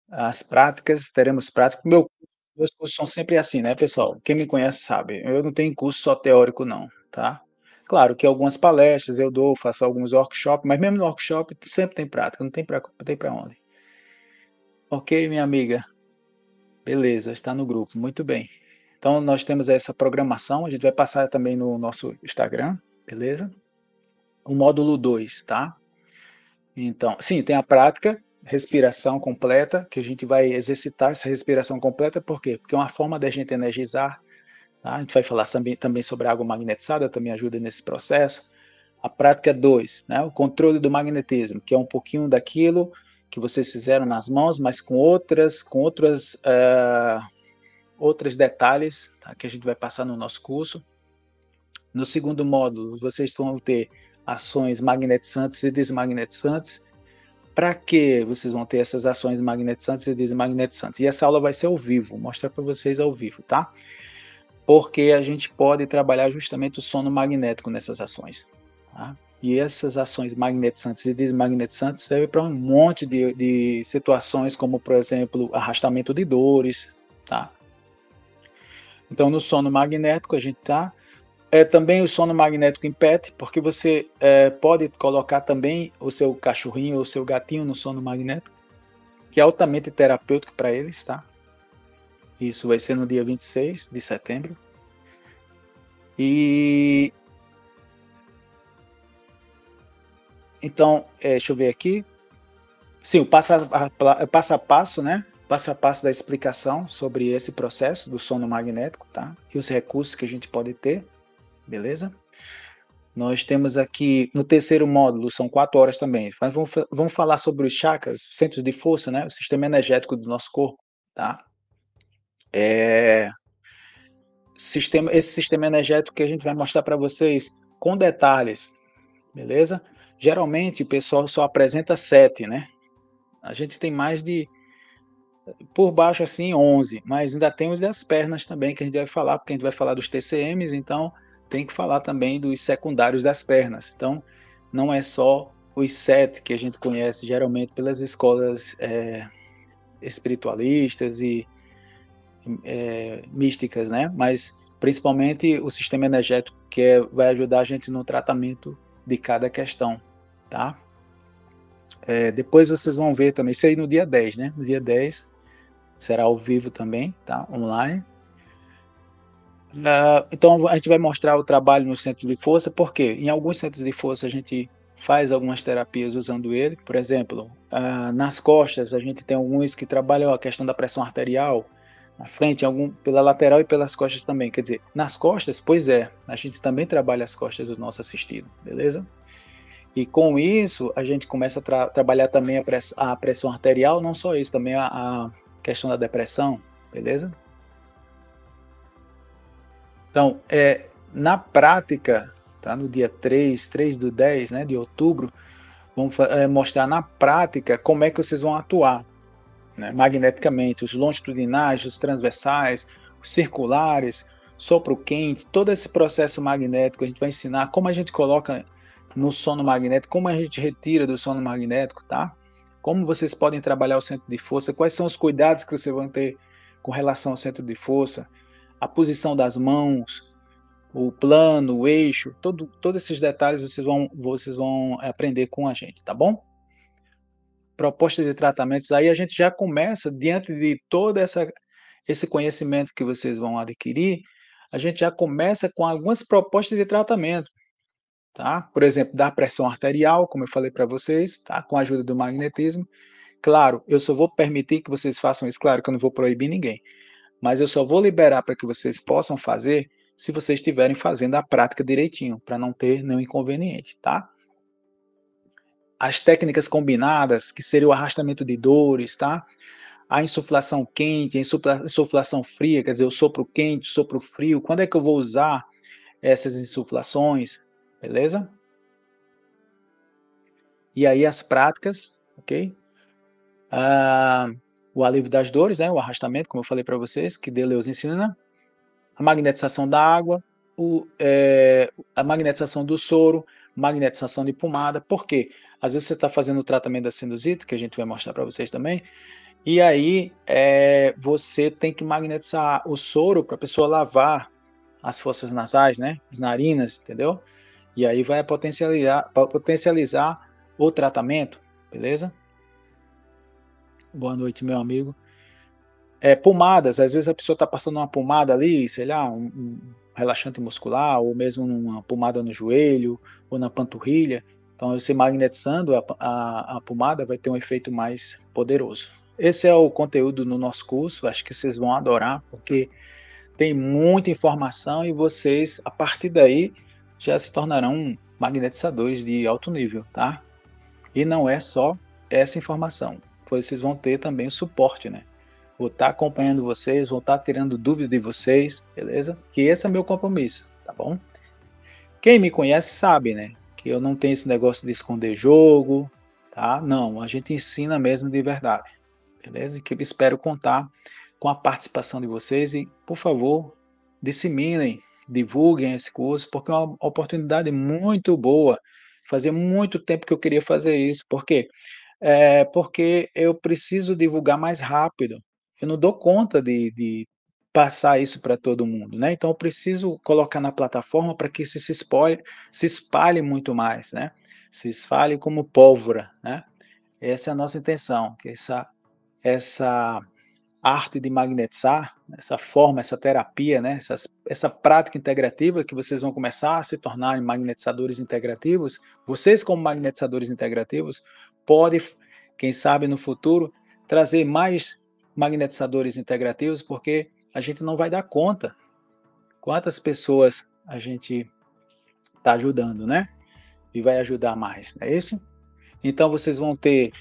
As práticas, teremos práticas. Meus cursos são sempre assim, né, pessoal? Quem me conhece sabe, eu não tenho curso só teórico não, tá? Claro que algumas palestras eu dou, faço alguns workshops, mas mesmo no workshop sempre tem prática, não tem para onde. Ok, minha amiga? Beleza, está no grupo, muito bem. Então nós temos essa programação, a gente vai passar também no nosso Instagram, beleza? O módulo 2, tá? Então, sim, tem a prática, respiração completa, que a gente vai exercitar essa respiração completa, por quê? Porque é uma forma da gente energizar, tá? A gente vai falar também sobre a água magnetizada, também ajuda nesse processo. A prática 2, né? O controle do magnetismo, que é um pouquinho daquilo que vocês fizeram nas mãos, mas com outros detalhes, tá? Que a gente vai passar no nosso curso. No segundo módulo, vocês vão ter ações magnetizantes e desmagnetizantes. Para que vocês vão ter essas ações magnetizantes e desmagnetizantes? E essa aula vai ser ao vivo, vou mostrar para vocês ao vivo, tá? Porque a gente pode trabalhar justamente o sono magnético nessas ações, tá? E essas ações magnetizantes e desmagnetizantes servem para um monte de situações, como, por exemplo, arrastamento de dores, tá? Então, no sono magnético, a gente tá. Também o sono magnético em pet, porque você pode colocar também o seu cachorrinho ou o seu gatinho no sono magnético, que é altamente terapêutico para eles, tá? Isso vai ser no dia 26 de setembro. E então, deixa eu ver aqui. Sim, o passo a passo, né? Passo a passo da explicação sobre esse processo do sono magnético, tá? E os recursos que a gente pode ter, beleza? Nós temos aqui no terceiro módulo, são 4 horas também. Mas vamos falar sobre os chakras, centros de força, né? O sistema energético do nosso corpo, tá? Esse sistema energético que a gente vai mostrar para vocês com detalhes, beleza? Geralmente o pessoal só apresenta 7, né? A gente tem mais de, por baixo assim, 11, mas ainda temos as pernas também que a gente vai falar, porque a gente vai falar dos TCMs, então tem que falar também dos secundários das pernas. Então, não é só os 7 que a gente conhece geralmente pelas escolas espiritualistas e místicas, né? Mas principalmente o sistema energético vai ajudar a gente no tratamento de cada questão, tá? Depois vocês vão ver também, isso aí no dia 10, né? No dia 10 será ao vivo também, tá? Online. Então a gente vai mostrar o trabalho no centro de força, porque em alguns centros de força a gente faz algumas terapias usando ele, por exemplo, nas costas a gente tem alguns que trabalham a questão da pressão arterial, na frente, pela lateral e pelas costas também, quer dizer, nas costas, pois é, a gente também trabalha as costas do nosso assistido, beleza? E com isso a gente começa a trabalhar também a pressão arterial, não só isso, também a questão da depressão, beleza? Então, na prática, tá, no dia 3 do 10, né, de outubro, vamos mostrar na prática como é que vocês vão atuar, né, magneticamente, os longitudinais, os transversais, os circulares, sopro quente, todo esse processo magnético, a gente vai ensinar como a gente coloca no sono magnético, como a gente retira do sono magnético, tá? Como vocês podem trabalhar o centro de força, quais são os cuidados que vocês vão ter com relação ao centro de força, a posição das mãos, o plano, o eixo, todos esses detalhes vocês vão aprender com a gente, tá bom? proposta de tratamentos, aí a gente já começa, diante de todo esse conhecimento que vocês vão adquirir, a gente já começa com algumas propostas de tratamento, tá? Por exemplo, da pressão arterial, como eu falei para vocês, tá? Com a ajuda do magnetismo. Claro, eu só vou permitir que vocês façam isso, claro que eu não vou proibir ninguém, mas eu só vou liberar para que vocês possam fazer se vocês estiverem fazendo a prática direitinho, para não ter nenhum inconveniente, tá? As técnicas combinadas, que seria o arrastamento de dores, tá? A insuflação quente, a insuflação fria, quer dizer, o sopro quente, o sopro frio, quando é que eu vou usar essas insuflações, beleza? E aí as práticas, ok? O alívio das dores, né? O arrastamento, como eu falei para vocês, que Deleuze ensina, a magnetização da água, a magnetização do soro, magnetização de pomada. Por quê? Às vezes você está fazendo o tratamento da sinusite, que a gente vai mostrar para vocês também, e aí você tem que magnetizar o soro para a pessoa lavar as fossas nasais, né? As narinas, entendeu? E aí vai potencializar o tratamento, beleza? Boa noite, meu amigo. Pomadas, às vezes a pessoa está passando uma pomada ali, sei lá, um relaxante muscular, ou mesmo uma pomada no joelho, ou na panturrilha. Então, você magnetizando a pomada vai ter um efeito mais poderoso. Esse é o conteúdo no nosso curso, acho que vocês vão adorar, porque tem muita informação e vocês, a partir daí, já se tornarão magnetizadores de alto nível, tá? E não é só essa informação, pois vocês vão ter também o suporte, né? Vou estar acompanhando vocês, vou estar tirando dúvida de vocês, beleza? Que esse é meu compromisso, tá bom? Quem me conhece sabe, né? Que eu não tenho esse negócio de esconder jogo, tá? Não, a gente ensina mesmo de verdade, beleza? E que eu espero contar com a participação de vocês e, por favor, disseminem, divulguem esse curso, porque é uma oportunidade muito boa. Fazia muito tempo que eu queria fazer isso, porque porque eu preciso divulgar mais rápido. Eu não dou conta de passar isso para todo mundo, né? Então eu preciso colocar na plataforma para que isso se espalhe muito mais, né? Se espalhe como pólvora, né? Essa é a nossa intenção, que essa arte de magnetizar, essa forma, essa terapia, né? Essa prática integrativa que vocês vão começar a se tornarem magnetizadores integrativos, vocês como magnetizadores integrativos, pode, quem sabe no futuro, trazer mais magnetizadores integrativos, porque a gente não vai dar conta quantas pessoas a gente está ajudando, né? E vai ajudar mais, não é isso? Então vocês vão ter,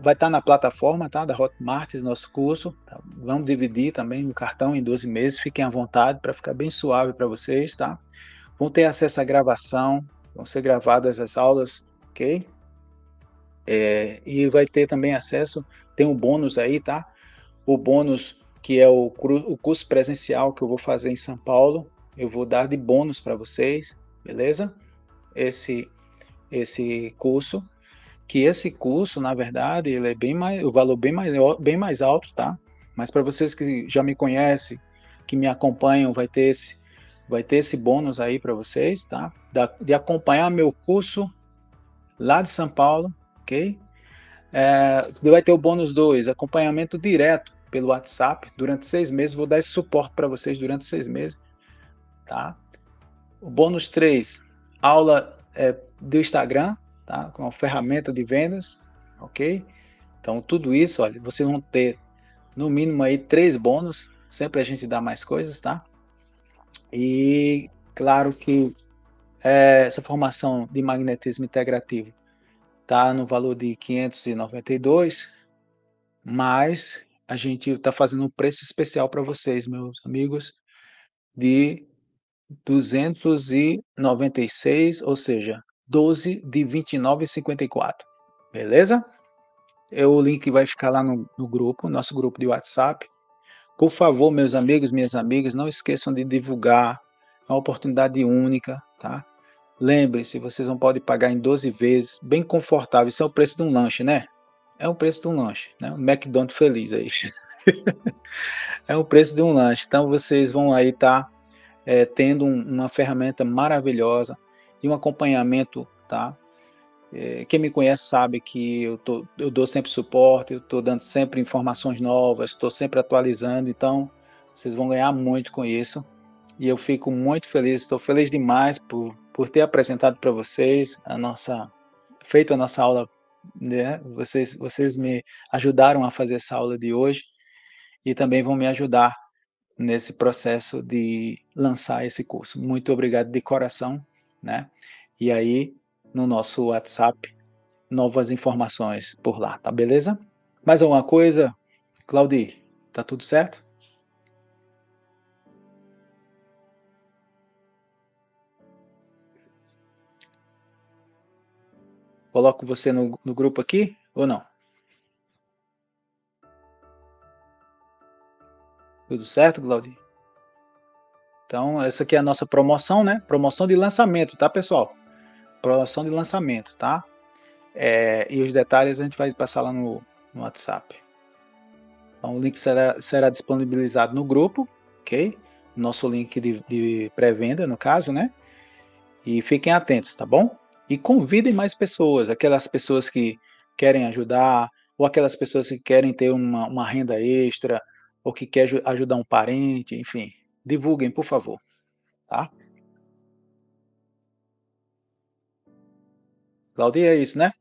vai estar na plataforma, tá, da Hotmart, nosso curso. Tá? Vamos dividir também o cartão em 12 meses, fiquem à vontade para ficar bem suave para vocês, tá? Vão ter acesso à gravação, vão ser gravadas as aulas, ok? E vai ter também acesso, tem um bônus aí, tá? O bônus que é o curso presencial que eu vou fazer em São Paulo, eu vou dar de bônus para vocês, beleza? Esse curso, que esse curso, na verdade, ele é bem mais, o valor bem mais alto, tá? Mas para vocês que já me conhecem, que me acompanham, vai ter esse bônus aí para vocês, tá? De acompanhar meu curso lá de São Paulo, ok? Vai ter o bônus 2, acompanhamento direto pelo WhatsApp durante 6 meses, vou dar esse suporte para vocês durante 6 meses, tá? O bônus 3, aula do Instagram, tá? Com a ferramenta de vendas, ok? Então, tudo isso, olha, vocês vão ter no mínimo aí 3 bônus, sempre a gente dá mais coisas, tá? E claro que essa formação de magnetismo integrativo tá no valor de 592, mas a gente está fazendo um preço especial para vocês, meus amigos, de 296, ou seja, 12 de 29,54. Beleza? O link vai ficar lá no grupo, nosso grupo de WhatsApp. Por favor, meus amigos, minhas amigas, não esqueçam de divulgar. É uma oportunidade única, tá? Lembre-se, vocês não podem pagar em 12 vezes, bem confortável. Isso é o preço de um lanche, né? É o preço de um lanche, né? Um McDonald's feliz aí. É o preço de um lanche. Então vocês vão aí estar tendo uma ferramenta maravilhosa e um acompanhamento, tá? Quem me conhece sabe que eu dou sempre suporte, eu estou dando sempre informações novas, estou sempre atualizando, então vocês vão ganhar muito com isso. E eu fico muito feliz, estou feliz demais por ter apresentado para vocês feito a nossa aula, né? Vocês me ajudaram a fazer essa aula de hoje e também vão me ajudar nesse processo de lançar esse curso. Muito obrigado de coração, né? E aí, no nosso WhatsApp, novas informações por lá, tá beleza? Mais alguma coisa, Claudir? Tá tudo certo? Coloco você no grupo aqui ou não? Tudo certo, Claudir? Então, essa aqui é a nossa promoção, né? Promoção de lançamento, tá, pessoal? Promoção de lançamento, tá? E os detalhes a gente vai passar lá no WhatsApp. Então, o link será disponibilizado no grupo, ok? Nosso link de pré-venda, no caso, né? E fiquem atentos, tá bom? E convidem mais pessoas, aquelas pessoas que querem ajudar, ou aquelas pessoas que querem ter uma renda extra, ou que quer ajudar um parente, enfim. Divulguem, por favor, tá? Claudia, é isso, né?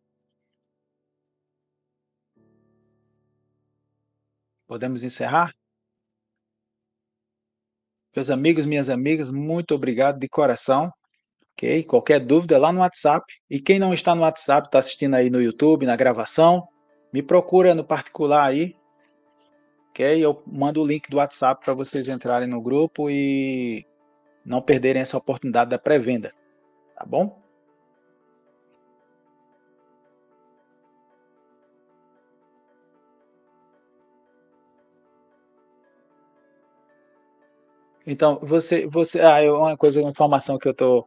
Podemos encerrar? Meus amigos, minhas amigas, muito obrigado de coração, ok? Qualquer dúvida lá no WhatsApp. E quem não está no WhatsApp, está assistindo aí no YouTube, na gravação, me procura no particular aí, ok? Eu mando o link do WhatsApp para vocês entrarem no grupo e não perderem essa oportunidade da pré-venda, tá bom? Então, uma coisa, uma informação que eu tô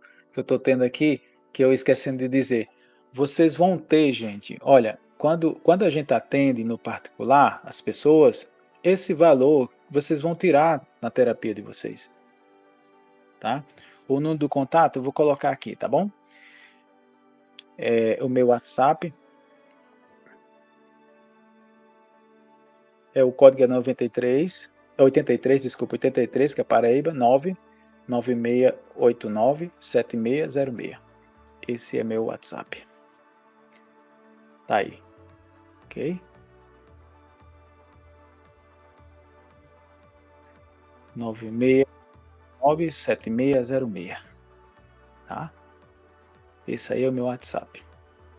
tendo aqui, que eu esquecendo de dizer. Vocês vão ter, gente, olha, quando a gente atende no particular as pessoas, esse valor vocês vão tirar na terapia de vocês, tá? O número do contato eu vou colocar aqui, tá bom? O meu WhatsApp o código é 93, 83, desculpa, 83, que é Paraíba, 996897606. Esse é meu WhatsApp. Tá aí, ok? 9697606, tá? Esse aí é o meu WhatsApp.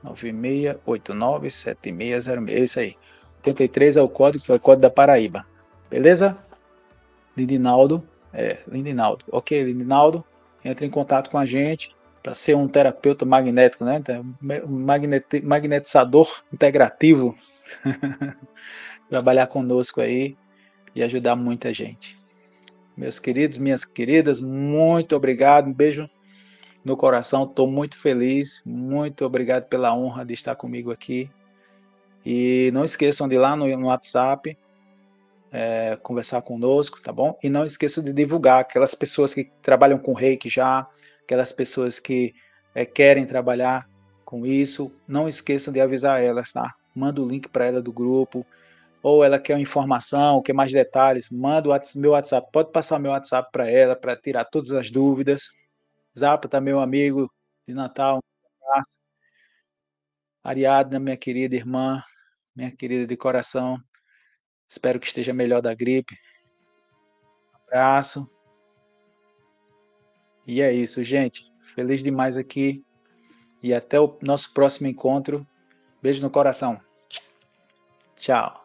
96897606. Esse aí. 83 é o código, que é o código da Paraíba. Beleza? Lindinaldo. Lindinaldo. Ok, Lindinaldo. Entre em contato com a gente para ser um terapeuta magnético, né? Magnetizador integrativo. Trabalhar conosco aí e ajudar muita gente. Meus queridos, minhas queridas, muito obrigado. Um beijo no coração. Estou muito feliz. Muito obrigado pela honra de estar comigo aqui. E não esqueçam de ir lá no WhatsApp, conversar conosco, tá bom? E não esqueçam de divulgar aquelas pessoas que trabalham com reiki já, aquelas pessoas que querem trabalhar com isso. Não esqueçam de avisar elas, tá? Manda o link para ela do grupo, ou ela quer uma informação, quer mais detalhes, manda o meu WhatsApp. Pode passar meu WhatsApp para ela, para tirar todas as dúvidas. Zapa tá meu amigo de Natal. Um abraço. Ariadna, minha querida irmã, minha querida de coração. Espero que esteja melhor da gripe. Abraço. E é isso, gente. Feliz demais aqui. E até o nosso próximo encontro. Beijo no coração. Tchau.